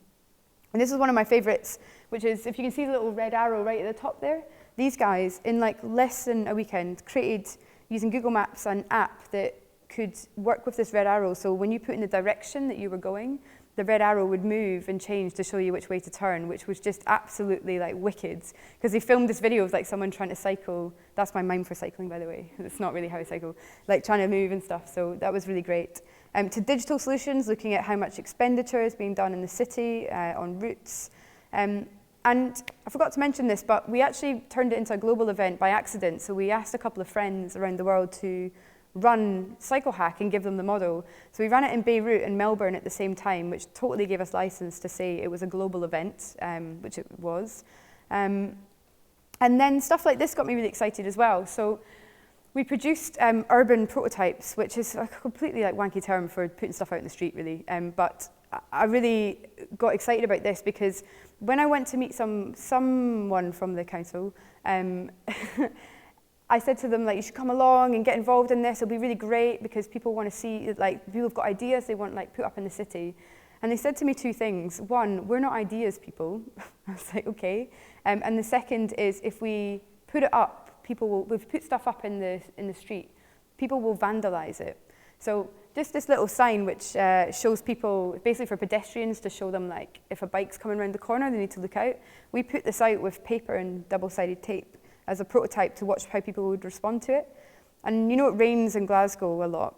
And this is one of my favorites, which is, if you can see the little red arrow right at the top there, these guys, in like less than a weekend, created, using Google Maps, an app that could work with this red arrow. So when you put in the direction that you were going, the red arrow would move and change to show you which way to turn, which was just absolutely like wicked. Because they filmed this video of like someone trying to cycle. That's my mime for cycling, by the way. It's not really how I cycle. Like trying to move and stuff, so that was really great. To digital solutions, looking at how much expenditure is being done in the city on routes. And I forgot to mention this, but we actually turned it into a global event by accident. So we asked a couple of friends around the world to run Cycle Hack and give them the model. So we ran it in Beirut and Melbourne at the same time, which totally gave us license to say it was a global event, which it was. And then stuff like this got me really excited as well. So we produced urban prototypes, which is a completely like wanky term for putting stuff out in the street, really. But I really got excited about this because when I went to meet someone from the council, I said to them, like, you should come along and get involved in this. It'll be really great because people want to see, like, people have got ideas they want, like, put up in the city. And they said to me two things. One, we're not ideas people. I was like, okay. And the second is if we put it up, people will, we've put stuff up in the street, people will vandalize it. So just this little sign which shows people, basically for pedestrians to show them, like, if a bike's coming around the corner, they need to look out. We put this out with paper and double-sided tape as a prototype to watch how people would respond to it. And you know, it rains in Glasgow a lot.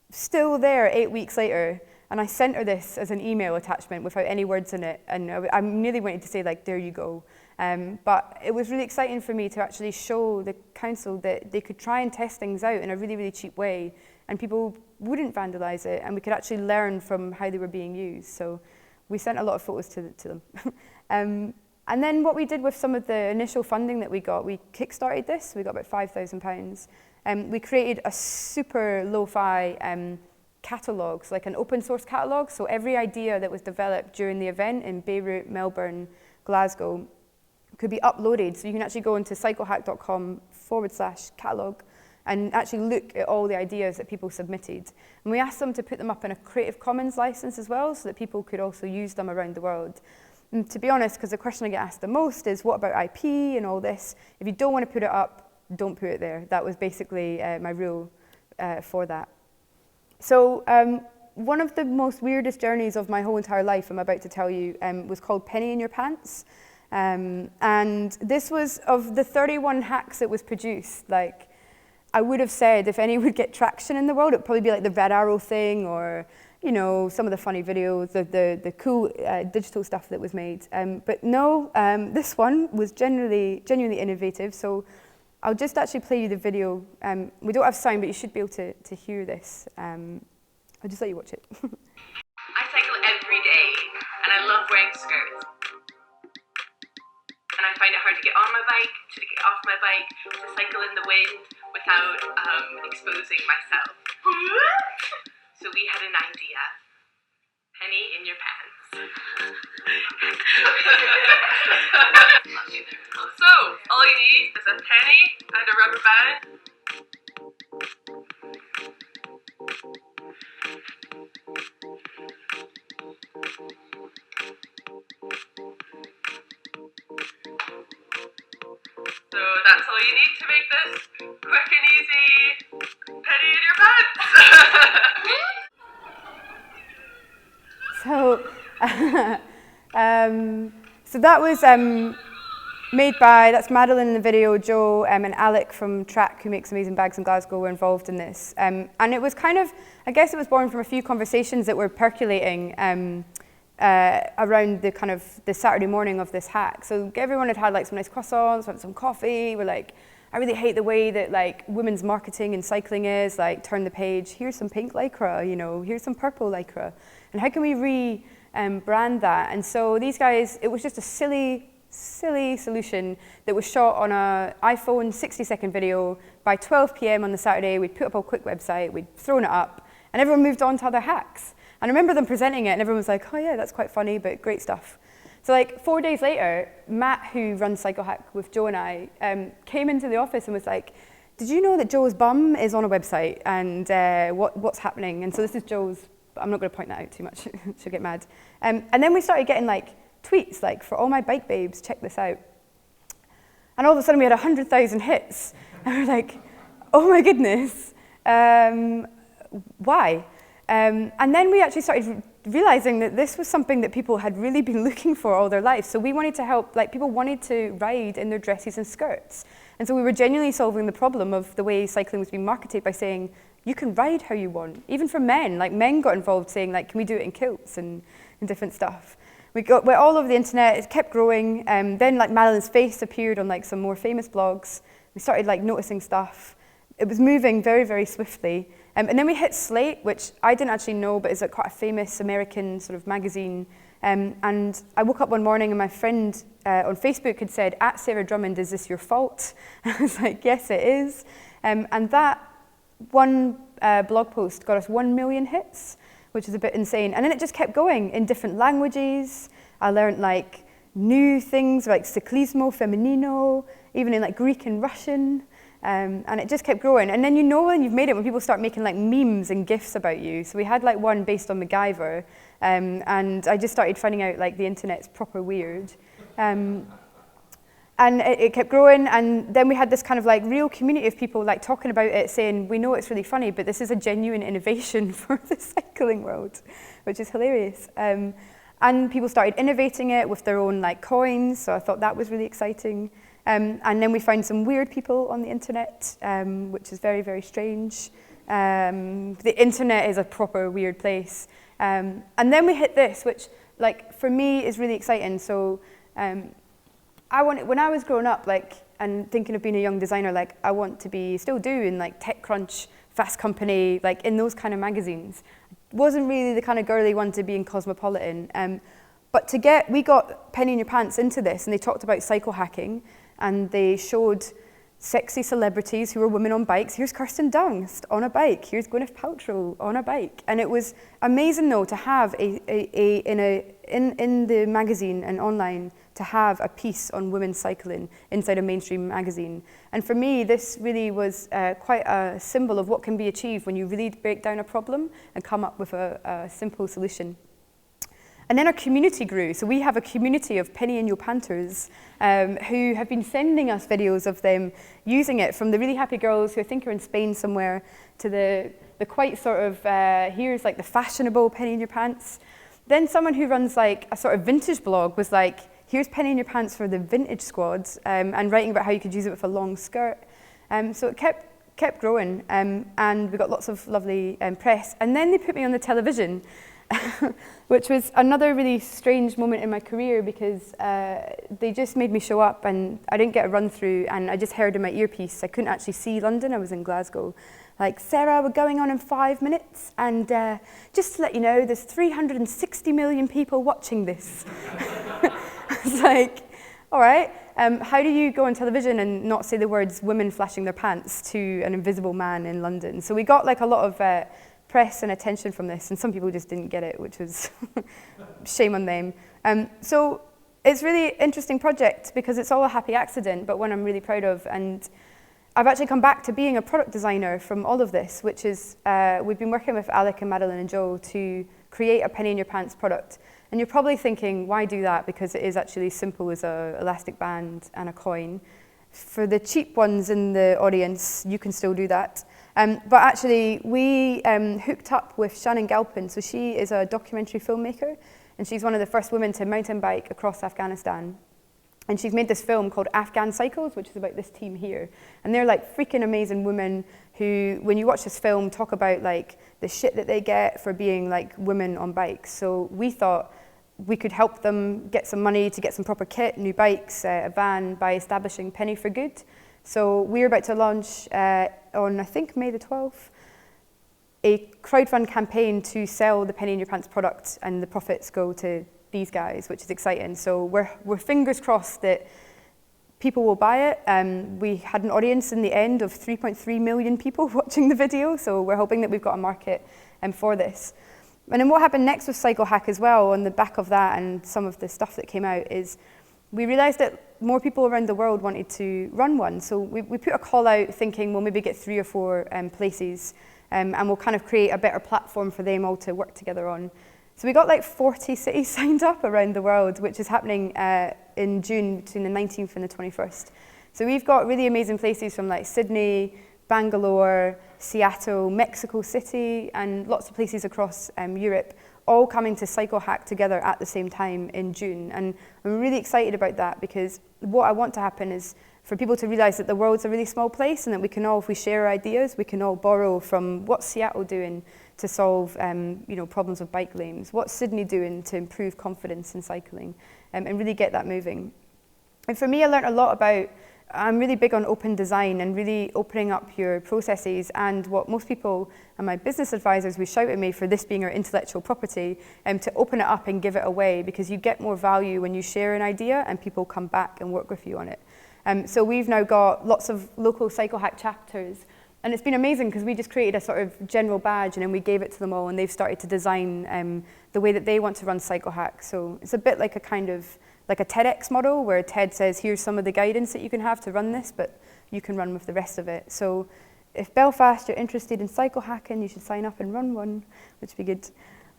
Still there 8 weeks later, and I sent her this as an email attachment without any words in it, and I nearly wanted to say, like, there you go. But it was really exciting for me to actually show the council that they could try and test things out in a really, really cheap way, and people wouldn't vandalize it, and we could actually learn from how they were being used. So we sent a lot of photos to them. And then what we did with some of the initial funding that we got, we kickstarted this. We got about £5,000. We created a super lo-fi catalogue, so like an open source catalogue. So every idea that was developed during the event in Beirut, Melbourne, Glasgow could be uploaded. So you can actually go into cyclehack.com/catalogue and actually look at all the ideas that people submitted. And we asked them to put them up in a Creative Commons license as well, so that people could also use them around the world. And to be honest, because the question I get asked the most is, what about IP and all this? If you don't want to put it up, don't put it there. That was basically my rule for that. So one of the most weirdest journeys of my whole entire life, I'm about to tell you, was called Penny in Your Pants. And this was, of the 31 hacks that was produced, like, I would have said if any would get traction in the world, it would probably be like the red arrow thing, or you know, some of the funny videos, the cool digital stuff that was made. But no, this one was genuinely innovative. So I'll just actually play you the video. We don't have sound, but you should be able to hear this. I'll just let you watch it. I cycle every day, and I love wearing skirts. And I find it hard to get on my bike, to get off my bike, to cycle in the wind without exposing myself. So we had an idea. Penny in your pants. So, all you need is a penny and a rubber band. So that's all you need to make this quick and easy penny in your pants. So that was made by, that's Madeline in the video, Joe and Alec from Track, who makes amazing bags in Glasgow, were involved in this. And it was kind of, I guess it was born from a few conversations that were percolating around the kind of the Saturday morning of this hack. So everyone had had like some nice croissants, had some coffee. We're like, I really hate the way that like women's marketing and cycling is, like turn the page, here's some pink lycra, you know, here's some purple lycra. And how can we brand that? And so these guys, it was just a silly solution that was shot on an iPhone 60-second video. By 12 p.m. on the Saturday, we'd put up a quick website, we'd thrown it up, and everyone moved on to other hacks. And I remember them presenting it, and everyone was like, oh yeah, that's quite funny, but great stuff. So like 4 days later, Matt, who runs Cycle Hack with Joe and I, came into the office and was like, did you know that Joe's bum is on a website, and what's happening? And so this is Joe's, I'm not going to point that out too much, she'll get mad. And then we started getting like tweets like, for all my bike babes, check this out. And all of a sudden we had 100,000 hits. And we're like, oh my goodness, why? And then we actually started realizing that this was something that people had really been looking for all their lives. So we wanted to help, like people wanted to ride in their dresses and skirts. And so we were genuinely solving the problem of the way cycling was being marketed by saying, you can ride how you want. Even for men, like men got involved saying, like, can we do it in kilts and different stuff. We're all over the internet, it kept growing. Then like Madeline's face appeared on like some more famous blogs. We started like noticing stuff. It was moving very, very swiftly. And then we hit Slate, which I didn't actually know, but is quite a famous American sort of magazine. And I woke up one morning and my friend on Facebook had said, @Sarah Drummond, is this your fault? And I was like, yes, it is. And that one blog post got us 1 million hits, which is a bit insane. And then it just kept going in different languages. I learned like new things like ciclismo femenino, even in like Greek and Russian. And it just kept growing. And then you know when you've made it when people start making like memes and GIFs about you. So we had like one based on MacGyver. And I just started finding out like the internet's proper weird. And it kept growing, and then we had this kind of like real community of people like talking about it, saying, we know it's really funny, but this is a genuine innovation for the cycling world, which is hilarious. And people started innovating it with their own like coins, so I thought that was really exciting. And then we found some weird people on the internet, which is very, very strange. The internet is a proper weird place. And then we hit this, which like for me is really exciting. So when I was growing up, like, and thinking of being a young designer, like, I want to be, still do in like TechCrunch, Fast Company, like in those kind of magazines. Wasn't really the kind of girly one to be in Cosmopolitan. But we got Penny in Your Pants into this, and they talked about cycle hacking, and they showed sexy celebrities who were women on bikes. Here's Kirsten Dunst on a bike. Here's Gwyneth Paltrow on a bike. And it was amazing, though, to have in the magazine and online, to have a piece on women cycling inside a mainstream magazine. And for me, this really was quite a symbol of what can be achieved when you really break down a problem and come up with a simple solution. And then our community grew. So we have a community of Penny in Your Panters who have been sending us videos of them using it, from the really happy girls who I think are in Spain somewhere to the quite sort of, here's like the fashionable Penny in Your Pants. Then someone who runs like a sort of vintage blog was like, here's Penny in Your Pants for the vintage squads, and writing about how you could use it with a long skirt. So it kept growing, and we got lots of lovely press. And then they put me on the television, which was another really strange moment in my career, because they just made me show up, and I didn't get a run through, and I just heard in my earpiece. I couldn't actually see London, I was in Glasgow. Like, Sarah, we're going on in 5 minutes, and just to let you know, there's 360 million people watching this. I was like, all right, how do you go on television and not say the words women flashing their pants to an invisible man in London? So we got like a lot of press and attention from this, and some people just didn't get it, which was shame on them. So it's really interesting project because it's all a happy accident, but one I'm really proud of. And I've actually come back to being a product designer from all of this, which is, we've been working with Alec and Madeline and Joe to create a Penny in Your Pants product. And you're probably thinking, why do that? Because it is actually simple as an elastic band and a coin. For the cheap ones in the audience, you can still do that. But actually, we hooked up with Shannon Galpin. So she is a documentary filmmaker, and she's one of the first women to mountain bike across Afghanistan. And she's made this film called Afghan Cycles, which is about this team here. And they're like freaking amazing women who, when you watch this film, talk about like the shit that they get for being like women on bikes. So we thought we could help them get some money to get some proper kit, new bikes, a van, by establishing Penny for Good. So we're about to launch on, I think, May the 12th, a crowdfund campaign to sell the Penny in Your Pants product, and the profits go to these guys, which is exciting. So we're fingers crossed that people will buy it. We had an audience in the end of 3.3 million people watching the video, so we're hoping that we've got a market for this. And then what happened next with Cycle Hack as well, on the back of that and some of the stuff that came out, is we realized that more people around the world wanted to run one. So we put a call out thinking we'll maybe get 3 or 4 places, and we'll kind of create a better platform for them all to work together on. So we got like 40 cities signed up around the world, which is happening in June between the 19th and the 21st. So we've got really amazing places from like Sydney, Bangalore, Seattle, Mexico City, and lots of places across Europe, all coming to Cycle Hack together at the same time in June. And I'm really excited about that, because what I want to happen is for people to realize that the world's a really small place, and that we can all, if we share our ideas, we can all borrow from what's Seattle doing to solve problems with bike lanes, what's Sydney doing to improve confidence in cycling, and really get that moving. And for me, I learned a lot about, I'm really big on open design and really opening up your processes, and what most people and my business advisors would shout at me for this being our intellectual property, to open it up and give it away, because you get more value when you share an idea and people come back and work with you on it. So we've now got lots of local Cycle Hack chapters, and it's been amazing because we just created a sort of general badge and then we gave it to them all, and they've started to design the way that they want to run Cycle Hack. So it's a bit like a kind of like a TEDx model, where TED says, here's some of the guidance that you can have to run this, but you can run with the rest of it. So if Belfast, you're interested in cycle hacking, you should sign up and run one, which would be good.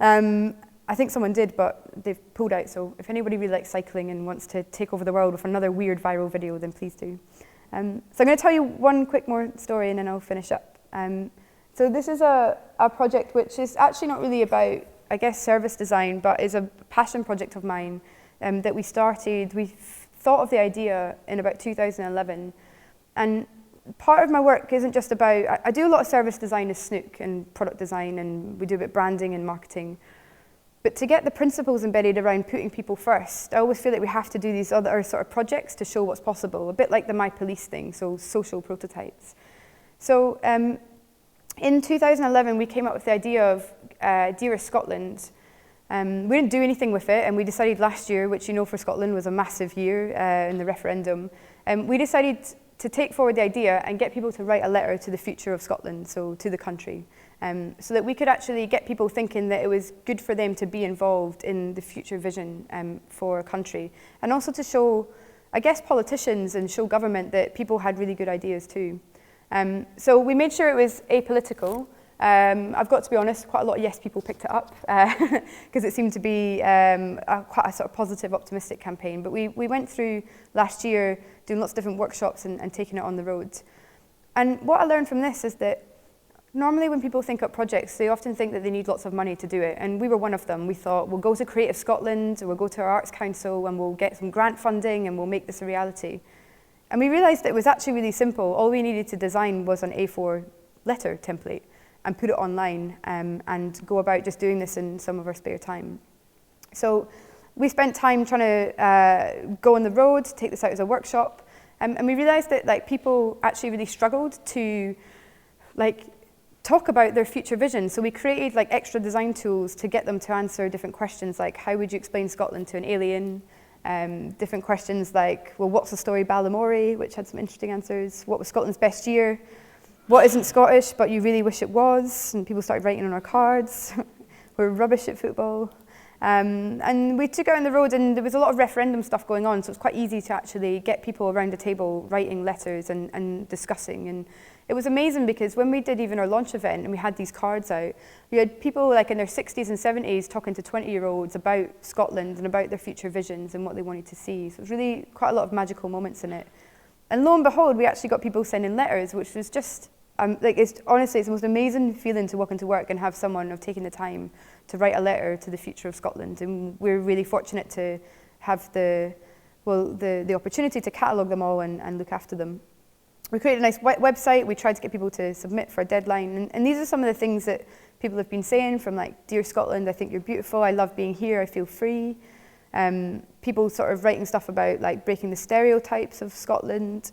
I think someone did, but they've pulled out. So if anybody really likes cycling and wants to take over the world with another weird viral video, then please do. So I'm going to tell you one quick more story and then I'll finish up. So this is a project which is actually not really about, I guess, service design, but is a passion project of mine that we started. We thought of the idea in about 2011. And part of my work isn't just about, I do a lot of service design as Snook and product design, and we do a bit of branding and marketing. But to get the principles embedded around putting people first, I always feel like we have to do these other sort of projects to show what's possible, a bit like the My Police thing, so social prototypes. So in 2011, we came up with the idea of Dearest Scotland. We didn't do anything with it, and we decided last year, which for Scotland was a massive year in the referendum, we decided to take forward the idea and get people to write a letter to the future of Scotland, so to the country. So that we could actually get people thinking that it was good for them to be involved in the future vision for a country. And also to show, I guess, politicians and show government that people had really good ideas too. So we made sure it was apolitical. I've got to be honest, quite a lot of yes people picked it up because it seemed to be quite a sort of positive, optimistic campaign. But we went through last year doing lots of different workshops and taking it on the road. And what I learned from this is that normally when people think up projects, they often think that they need lots of money to do it. And we were one of them. We thought, we'll go to Creative Scotland, or we'll go to our Arts Council, and we'll get some grant funding, and we'll make this a reality. And we realized that it was actually really simple. All we needed to design was an A4 letter template and put it online, and go about just doing this in some of our spare time. So we spent time trying to go on the road, take this out as a workshop, and we realized that people actually really struggled to talk about their future vision. So we created extra design tools to get them to answer different questions, like how would you explain Scotland to an alien? Different questions like, well, what's the story Ballamore, which had some interesting answers. What was Scotland's best year? What isn't Scottish, but you really wish it was? And people started writing on our cards. We're rubbish at football. And we took it on the road, and there was a lot of referendum stuff going on, so it was quite easy to actually get people around the table writing letters and discussing. And it was amazing because when we did even our launch event and we had these cards out, we had people in their 60s and 70s talking to 20-year-olds about Scotland and about their future visions and what they wanted to see. So it was really quite a lot of magical moments in it. And lo and behold, we actually got people sending letters, which was just, honestly, it's the most amazing feeling to walk into work and have someone have taken the time to write a letter to the future of Scotland. And we're really fortunate to have the opportunity to catalogue them all and look after them. We created a nice website. We tried to get people to submit for a deadline. And these are some of the things that people have been saying, from Dear Scotland, I think you're beautiful. I love being here. I feel free. People sort of writing stuff about breaking the stereotypes of Scotland.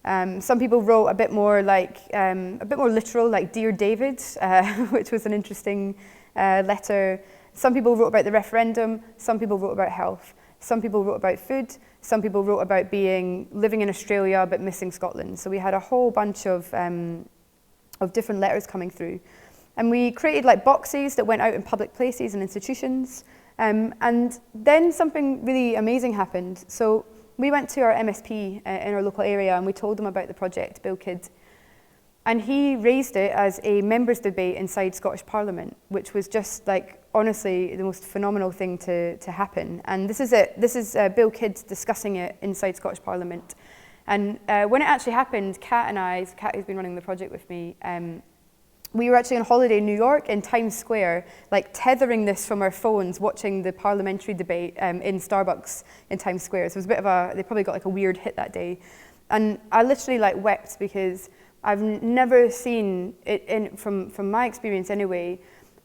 Some people wrote a bit more literal, like Dear David, which was an interesting letter. Some people wrote about the referendum. Some people wrote about health. Some people wrote about food. Some people wrote about living in Australia but missing Scotland. So we had a whole bunch of different letters coming through. And we created boxes that went out in public places and institutions. And then something really amazing happened. So we went to our MSP in our local area and we told them about the project, Bill Kidd. And he raised it as a members' debate inside Scottish Parliament, which was just honestly the most phenomenal thing to happen. And this is it. This is Bill Kidd discussing it inside Scottish Parliament. And when it actually happened, Kat who's been running the project with me, we were actually on holiday in New York in Times Square, like tethering this from our phones, watching the parliamentary debate in Starbucks in Times Square. So it was a bit of they probably got like a weird hit that day. And I literally like wept because I've never seen it, from my experience anyway,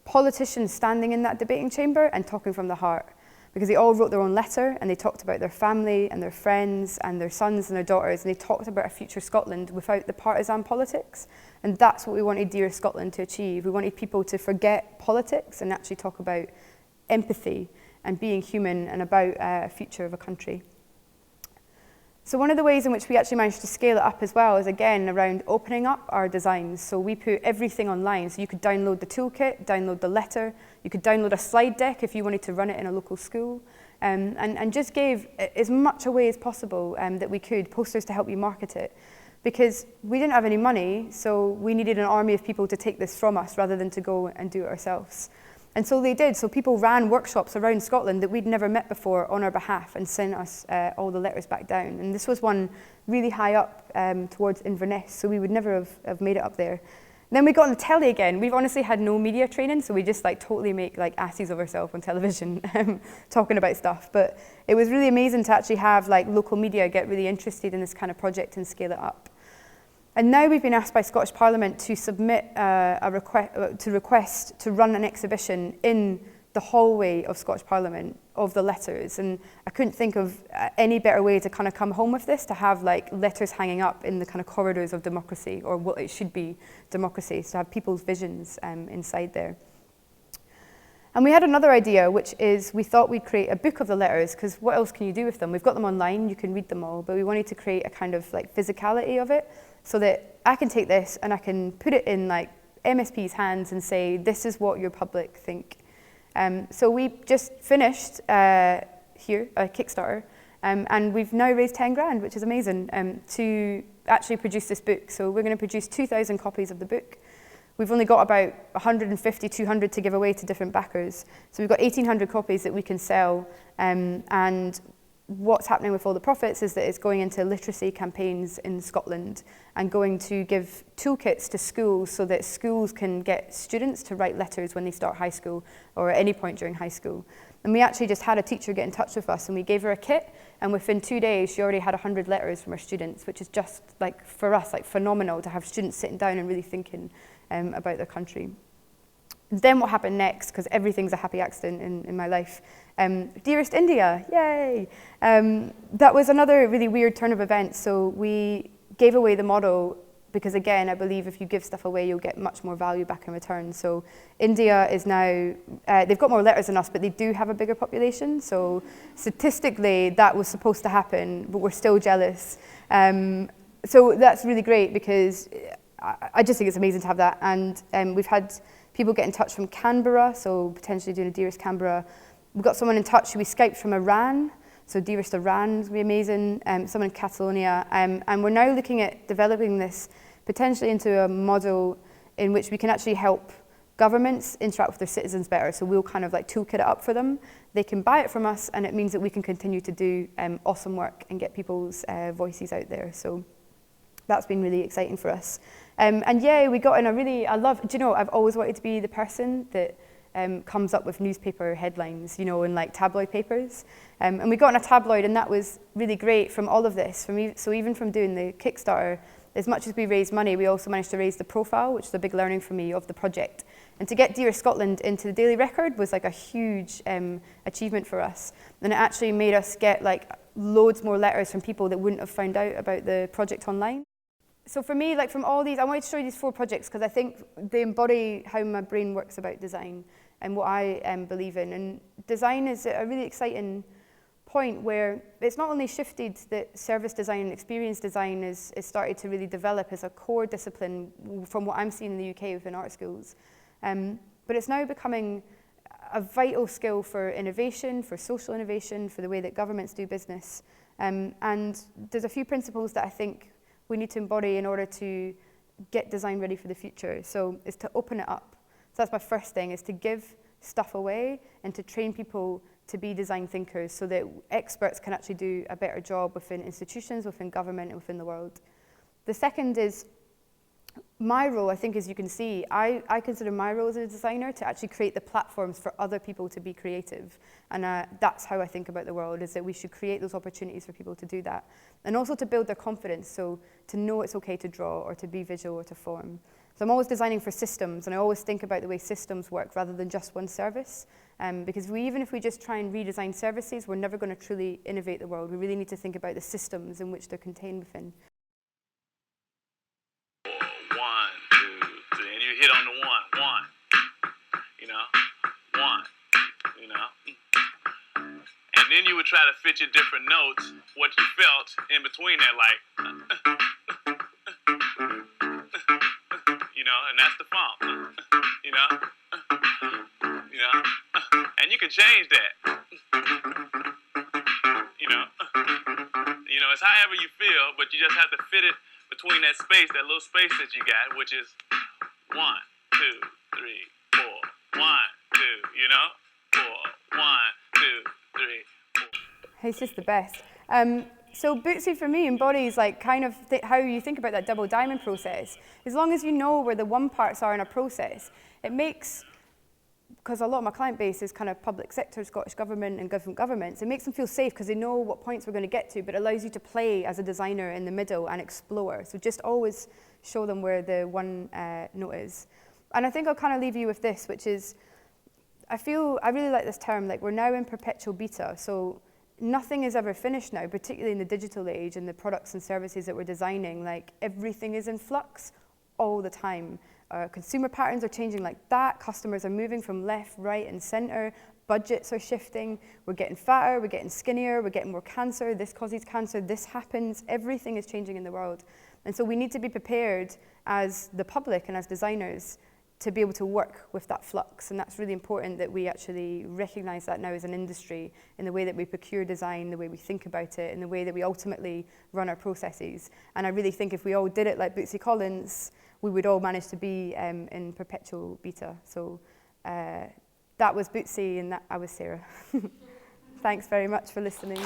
politicians standing in that debating chamber and talking from the heart. Because they all wrote their own letter and they talked about their family and their friends and their sons and their daughters, and they talked about a future Scotland without the partisan politics. And that's what we wanted Dear Scotland to achieve. We wanted people to forget politics and actually talk about empathy and being human and about a future of a country. So one of the ways in which we actually managed to scale it up as well is, again, around opening up our designs. So we put everything online. So you could download the toolkit, download the letter. You could download a slide deck if you wanted to run it in a local school. And just gave as much away as possible that we could, posters to help you market it. Because we didn't have any money, so we needed an army of people to take this from us rather than to go and do it ourselves. And so they did. So people ran workshops around Scotland that we'd never met before on our behalf and sent us all the letters back down. And this was one really high up towards Inverness, so we would never have made it up there. And then we got on the telly again. We've honestly had no media training, so we just like totally make like asses of ourselves on television talking about stuff. But it was really amazing to actually have like local media get really interested in this kind of project and scale it up. And now we've been asked by Scottish Parliament to submit a request to run an exhibition in the hallway of Scottish Parliament of the letters. And I couldn't think of any better way to kind of come home with this, to have like letters hanging up in the kind of corridors of democracy, or what it should be democracy, so to have people's visions inside there. And we had another idea, which is we thought we'd create a book of the letters, because what else can you do with them? We've got them online, you can read them all, but we wanted to create a kind of like physicality of it, so that I can take this and I can put it in like MSP's hands and say, this is what your public think. So we just finished here, a Kickstarter, and we've now raised 10 grand, which is amazing, to actually produce this book. So we're going to produce 2,000 copies of the book. We've only got about 150, 200 to give away to different backers. So we've got 1,800 copies that we can sell, and what's happening with all the profits is that it's going into literacy campaigns in Scotland and going to give toolkits to schools so that schools can get students to write letters when they start high school or at any point during high school. And we actually just had a teacher get in touch with us and we gave her a kit, and within 2 days she already had 100 letters from her students, which is just like, for us, like phenomenal to have students sitting down and really thinking about their country. Then what happened next, because everything's a happy accident in my life, Dearest India, yay! That was another really weird turn of events. So we gave away the model because, again, I believe if you give stuff away, you'll get much more value back in return. So India is now, they've got more letters than us, but they do have a bigger population. So statistically, that was supposed to happen, but we're still jealous. So that's really great because I just think it's amazing to have that. And we've had people get in touch from Canberra, so potentially doing a Dearest Canberra. We've got someone in touch who we Skyped from Iran, so Dearest Iran would be amazing, someone in Catalonia. And we're now looking at developing this potentially into a model in which we can actually help governments interact with their citizens better. So we'll kind of like toolkit it up for them. They can buy it from us, and it means that we can continue to do awesome work and get people's voices out there. So that's been really exciting for us. And yeah, we got in a really, do you know, I've always wanted to be the person that comes up with newspaper headlines, you know, in like tabloid papers. And we got in a tabloid, and that was really great from all of this. So even from doing the Kickstarter, as much as we raised money, we also managed to raise the profile, which is a big learning for me of the project. And to get Dearest Scotland into the Daily Record was like a huge achievement for us. And it actually made us get like loads more letters from people that wouldn't have found out about the project online. So for me, like from all these, I wanted to show you these 4 projects because I think they embody how my brain works about design and what I believe in. And design is a really exciting point where it's not only shifted that service design and experience design is started to really develop as a core discipline from what I'm seeing in the UK within art schools, but it's now becoming a vital skill for innovation, for social innovation, for the way that governments do business. And there's a few principles that I think we need to embody in order to get design ready for the future. So it's to open it up. So that's my first thing, is to give stuff away and to train people to be design thinkers so that experts can actually do a better job within institutions, within government, and within the world. The second is my role, I think, as you can see, I consider my role as a designer to actually create the platforms for other people to be creative. And that's how I think about the world, is that we should create those opportunities for people to do that. And also to build their confidence, so to know it's okay to draw or to be visual or to form. So I'm always designing for systems, and I always think about the way systems work rather than just one service. Because even if we just try and redesign services, we're never going to truly innovate the world. We really need to think about the systems in which they're contained within. 1, 2, 3, and you hit on the one, you know, one, you know. And then you would try to fit your different notes, what you felt in between that, like, you know, and that's the funk, you know, and you can change that, you know, it's however you feel, but you just have to fit it between that space, that little space that you got, which is 1, 2, 3, 4, 1, 2, you know, 4, 1, 2, 3, 4. He's just the best. So Bootsy for me embodies like kind of how you think about that double diamond process. As long as you know where the one parts are in a process, it makes, because a lot of my client base is kind of public sector, Scottish government and different governments, it makes them feel safe because they know what points we're going to get to, but it allows you to play as a designer in the middle and explore. So just always show them where the one note is. And I think I'll kind of leave you with this, which is, I really like this term, like we're now in perpetual beta. So nothing is ever finished now, particularly in the digital age and the products and services that we're designing. Like everything is in flux all the time. Consumer patterns are changing like that. Customers are moving from left, right, and center. Budgets are shifting. We're getting fatter, we're getting skinnier, we're getting more cancer. This causes cancer, this happens. Everything is changing in the world. And so we need to be prepared as the public and as designers to be able to work with that flux. And that's really important that we actually recognize that now as an industry in the way that we procure design, the way we think about it, and the way that we ultimately run our processes. And I really think if we all did it like Bootsy Collins, we would all manage to be in perpetual beta. So that was Bootsy and I was Sarah. Thanks very much for listening.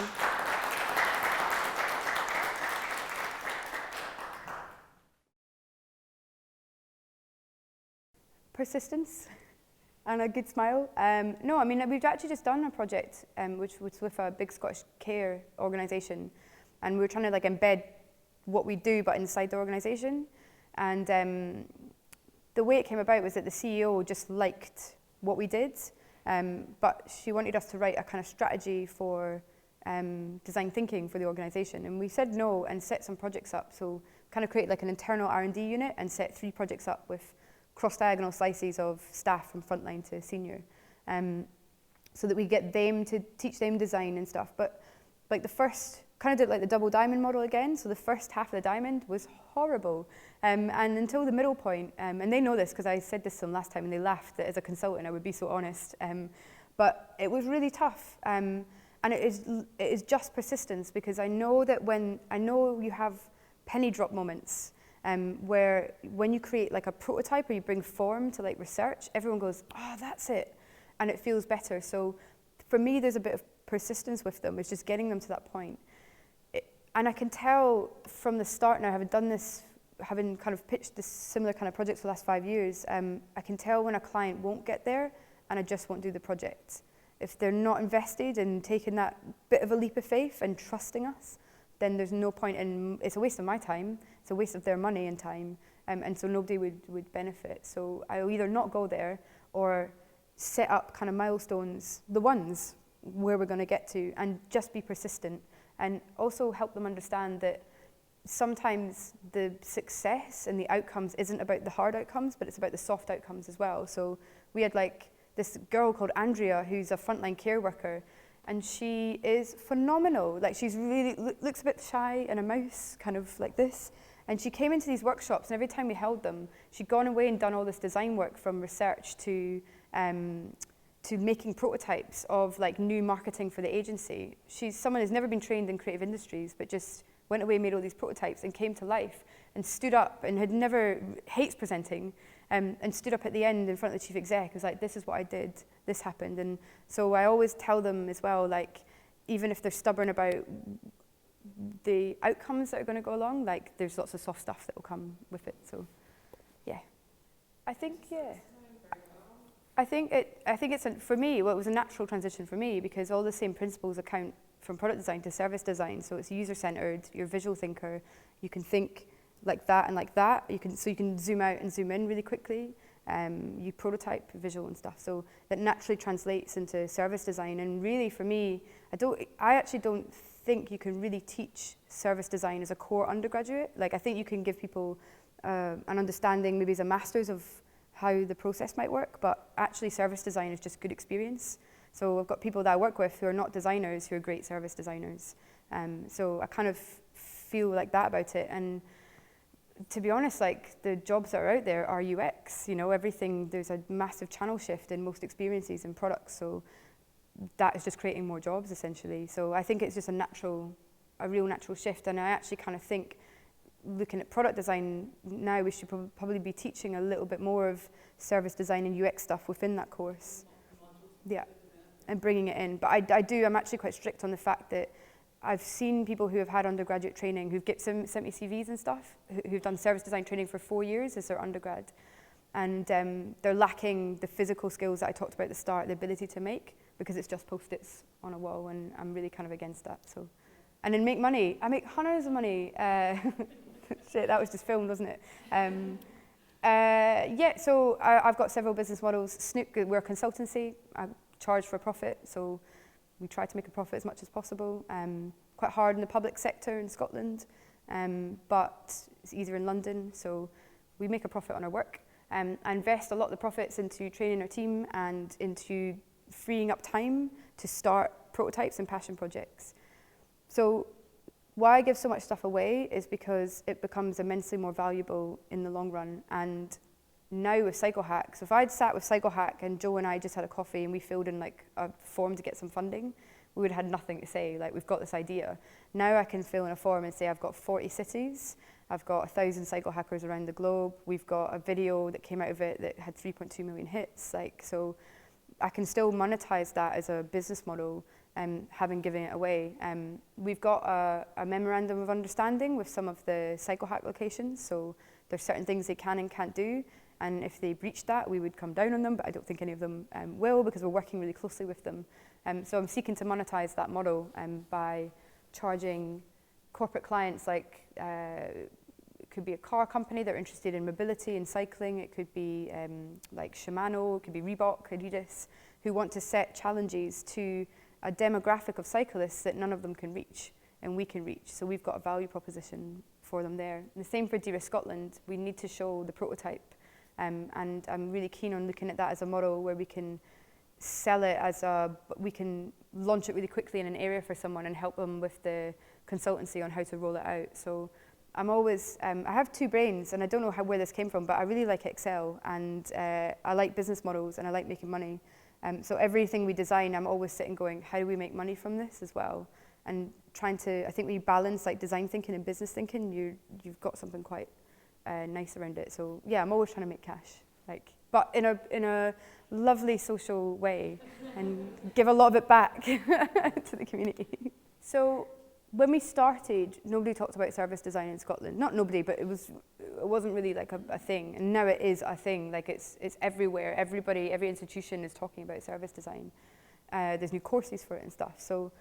Persistence and a good smile. No, I mean, we've actually just done a project which was with a big Scottish care organisation, and we were trying to like embed what we do but inside the organisation. And the way it came about was that the CEO just liked what we did, but she wanted us to write a kind of strategy for design thinking for the organisation. And we said no and set some projects up. So kind of create like an internal R&D unit and set 3 projects up with cross-diagonal slices of staff from frontline to senior, so that we get them to teach them design and stuff. But like the first, kind of did like the double diamond model again, so the first half of the diamond was horrible. And until the middle point, and they know this because I said this to them last time and they laughed that as a consultant I would be so honest, but it was really tough. And it is just persistence, because I know that I know you have penny drop moments, where when you create like a prototype or you bring form to like research, everyone goes, oh, that's it, and it feels better. So for me, there's a bit of persistence with them. It's just getting them to that point. And I can tell from the start now, having done this, having kind of pitched this similar kind of projects for the last 5 years, I can tell when a client won't get there and I just won't do the project. If they're not invested in taking that bit of a leap of faith and trusting us, then there's no point in, it's a waste of my time, it's a waste of their money and time, and so nobody would benefit. So I'll either not go there or set up kind of milestones, the ones where we're going to get to, and just be persistent, and also help them understand that sometimes the success and the outcomes isn't about the hard outcomes, but it's about the soft outcomes as well. So we had like this girl called Andrea, who's a frontline care worker, and she is phenomenal. Like she's really, looks a bit shy and a mouse, kind of like this. And she came into these workshops, and every time we held them, she'd gone away and done all this design work, from research to making prototypes of like new marketing for the agency. She's someone who's never been trained in creative industries, but just went away, made all these prototypes and came to life and stood up and hates presenting, and stood up at the end in front of the chief exec. Was like, this is what I did, this happened. And so I always tell them as well, like, even if they're stubborn about the outcomes that are going to go along, like, there's lots of soft stuff that will come with it. So, yeah, I think, yeah. I think it's, for me, well, it was a natural transition for me because all the same principles account from product design to service design. So it's user-centered, you're a visual thinker, you can think like that and like that. You can zoom out and zoom in really quickly. You prototype visual and stuff. So that naturally translates into service design. And really for me, I actually don't think you can really teach service design as a core undergraduate. Like I think you can give people an understanding maybe as a master's of how the process might work, but actually service design is just good experience. So I've got people that I work with who are not designers who are great service designers. So I kind of feel like that about it. And to be honest, like the jobs that are out there are UX, you know, everything, there's a massive channel shift in most experiences and products. So that is just creating more jobs essentially. So I think it's just a real natural shift. And I actually kind of think looking at product design now, we should probably be teaching a little bit more of service design and UX stuff within that course. Yeah, and bringing it in. But I'm actually quite strict on the fact that I've seen people who have had undergraduate training who've sent me CVs and stuff, who've done service design training for 4 years as their undergrad. And they're lacking the physical skills that I talked about at the start, the ability to make, because it's just Post-its on a wall, and I'm really kind of against that. So, and then make money. I make hundreds of money. Shit, that was just filmed, wasn't it? Yeah, so I've got several business models. Snook, we're a consultancy. I charge for a profit, so we try to make a profit as much as possible. Quite hard in the public sector in Scotland, but it's easier in London, so we make a profit on our work. I invest a lot of the profits into training our team and into freeing up time to start prototypes and passion projects. So why I give so much stuff away is because it becomes immensely more valuable in the long run. And now with CycleHack, so if I'd sat with CycleHack and Joe and I just had a coffee and we filled in like a form to get some funding, we would have had nothing to say, like we've got this idea. Now I can fill in a form and say I've got 40 cities, I've got 1,000 cycle hackers around the globe, we've got a video that came out of it that had 3.2 million hits, like, so I can still monetize that as a business model, having given it away. We've got a memorandum of understanding with some of the CycleHack locations, so there's certain things they can and can't do, and if they breach that, we would come down on them, but I don't think any of them will, because we're working really closely with them. So I'm seeking to monetize that model by charging corporate clients, like it could be a car company that are interested in mobility and cycling, it could be like Shimano, it could be Reebok, Adidas, who want to set challenges to a demographic of cyclists that none of them can reach, and we can reach. So we've got a value proposition for them there. And the same for De-Risk Scotland. We need to show the prototype, and I'm really keen on looking at that as a model where we can sell it we can launch it really quickly in an area for someone and help them with the consultancy on how to roll it out. So I'm always, I have two brains, and I don't know where this came from, but I really like Excel, and I like business models, and I like making money. So everything we design, I'm always sitting going, how do we make money from this as well? And trying to, I think when you balance like design thinking and business thinking, you've got something quite nice around it. So yeah, I'm always trying to make cash, like, but in a lovely social way, and give a lot of it back to the community. So when we started, nobody talked about service design in Scotland. Not nobody, but it wasn't really like a thing. And now it is a thing. Like it's everywhere. Everybody, every institution is talking about service design. There's new courses for it and stuff. So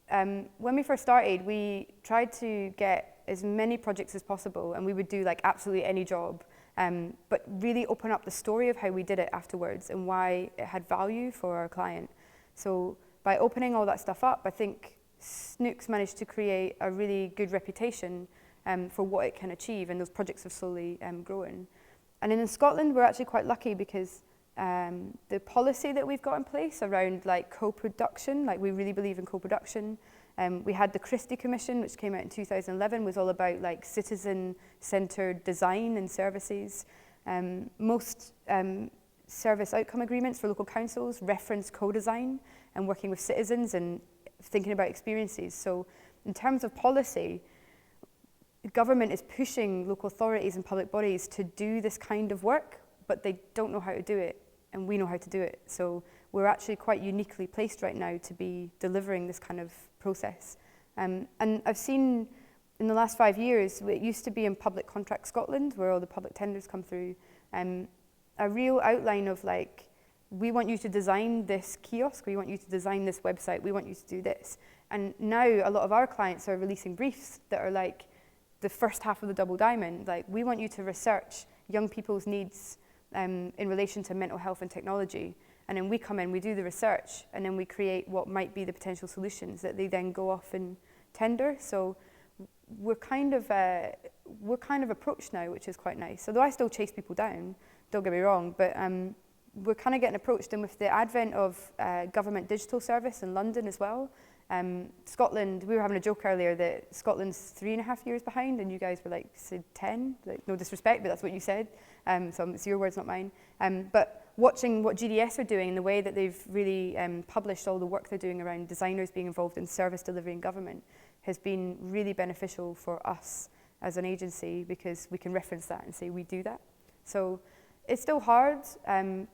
when we first started, we tried to get as many projects as possible, and we would do like absolutely any job, but really open up the story of how we did it afterwards and why it had value for our client. So by opening all that stuff up, I think Snook's managed to create a really good reputation for what it can achieve, and those projects have slowly grown. And in Scotland, we're actually quite lucky because the policy that we've got in place around like co-production, like we really believe in co-production. We had the Christie Commission, which came out in 2011, was all about like citizen-centered design and services. Most service outcome agreements for local councils reference co-design and working with citizens and thinking about experiences. So in terms of policy, the government is pushing local authorities and public bodies to do this kind of work, but they don't know how to do it, and we know how to do it. So we're actually quite uniquely placed right now to be delivering this kind of process. And I've seen in the last 5 years, it used to be in Public Contract Scotland, where all the public tenders come through, a real outline of like, we want you to design this kiosk, we want you to design this website, we want you to do this. And now a lot of our clients are releasing briefs that are like the first half of the double diamond. Like, we want you to research young people's needs in relation to mental health and technology. And then we come in, we do the research, and then we create what might be the potential solutions that they then go off and tender. So we're kind of approached now, which is quite nice. Although I still chase people down, don't get me wrong, but we're kind of getting approached. And with the advent of government digital service in London as well, Scotland, we were having a joke earlier that Scotland's 3.5 years behind, and you guys were like, said 10, like, no disrespect, but that's what you said. So it's your words, not mine. But watching what GDS are doing, the way that they've really published all the work they're doing around designers being involved in service delivery in government has been really beneficial for us as an agency, because we can reference that and say we do that. So it's still hard.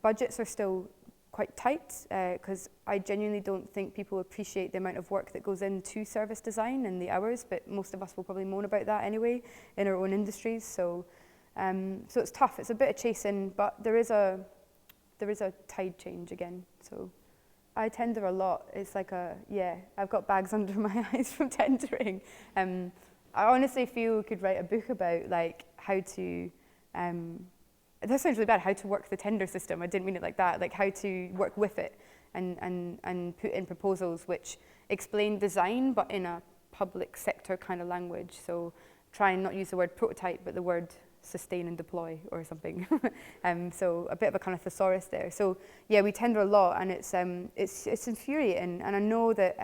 Budgets are still quite tight, because I genuinely don't think people appreciate the amount of work that goes into service design and the hours, but most of us will probably moan about that anyway in our own industries. So it's tough. It's a bit of chasing, but there is a tide change again. So I tender a lot. It's like I've got bags under my eyes from tendering. I honestly feel we could write a book about like how to, that sounds really bad, how to work the tender system. I didn't mean it like that, like how to work with it and put in proposals which explain design, but in a public sector kind of language. So try and not use the word prototype, but the word sustain and deploy or something. So a bit of a kind of thesaurus there. So yeah, we tender a lot, and it's infuriating. And I know that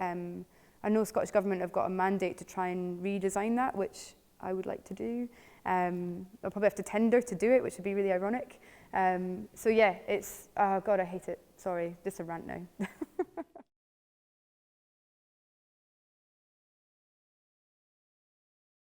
Scottish Government have got a mandate to try and redesign that, which I would like to do. I'll probably have to tender to do it, which would be really ironic. So yeah, it's, oh God, I hate it. Sorry, just a rant now.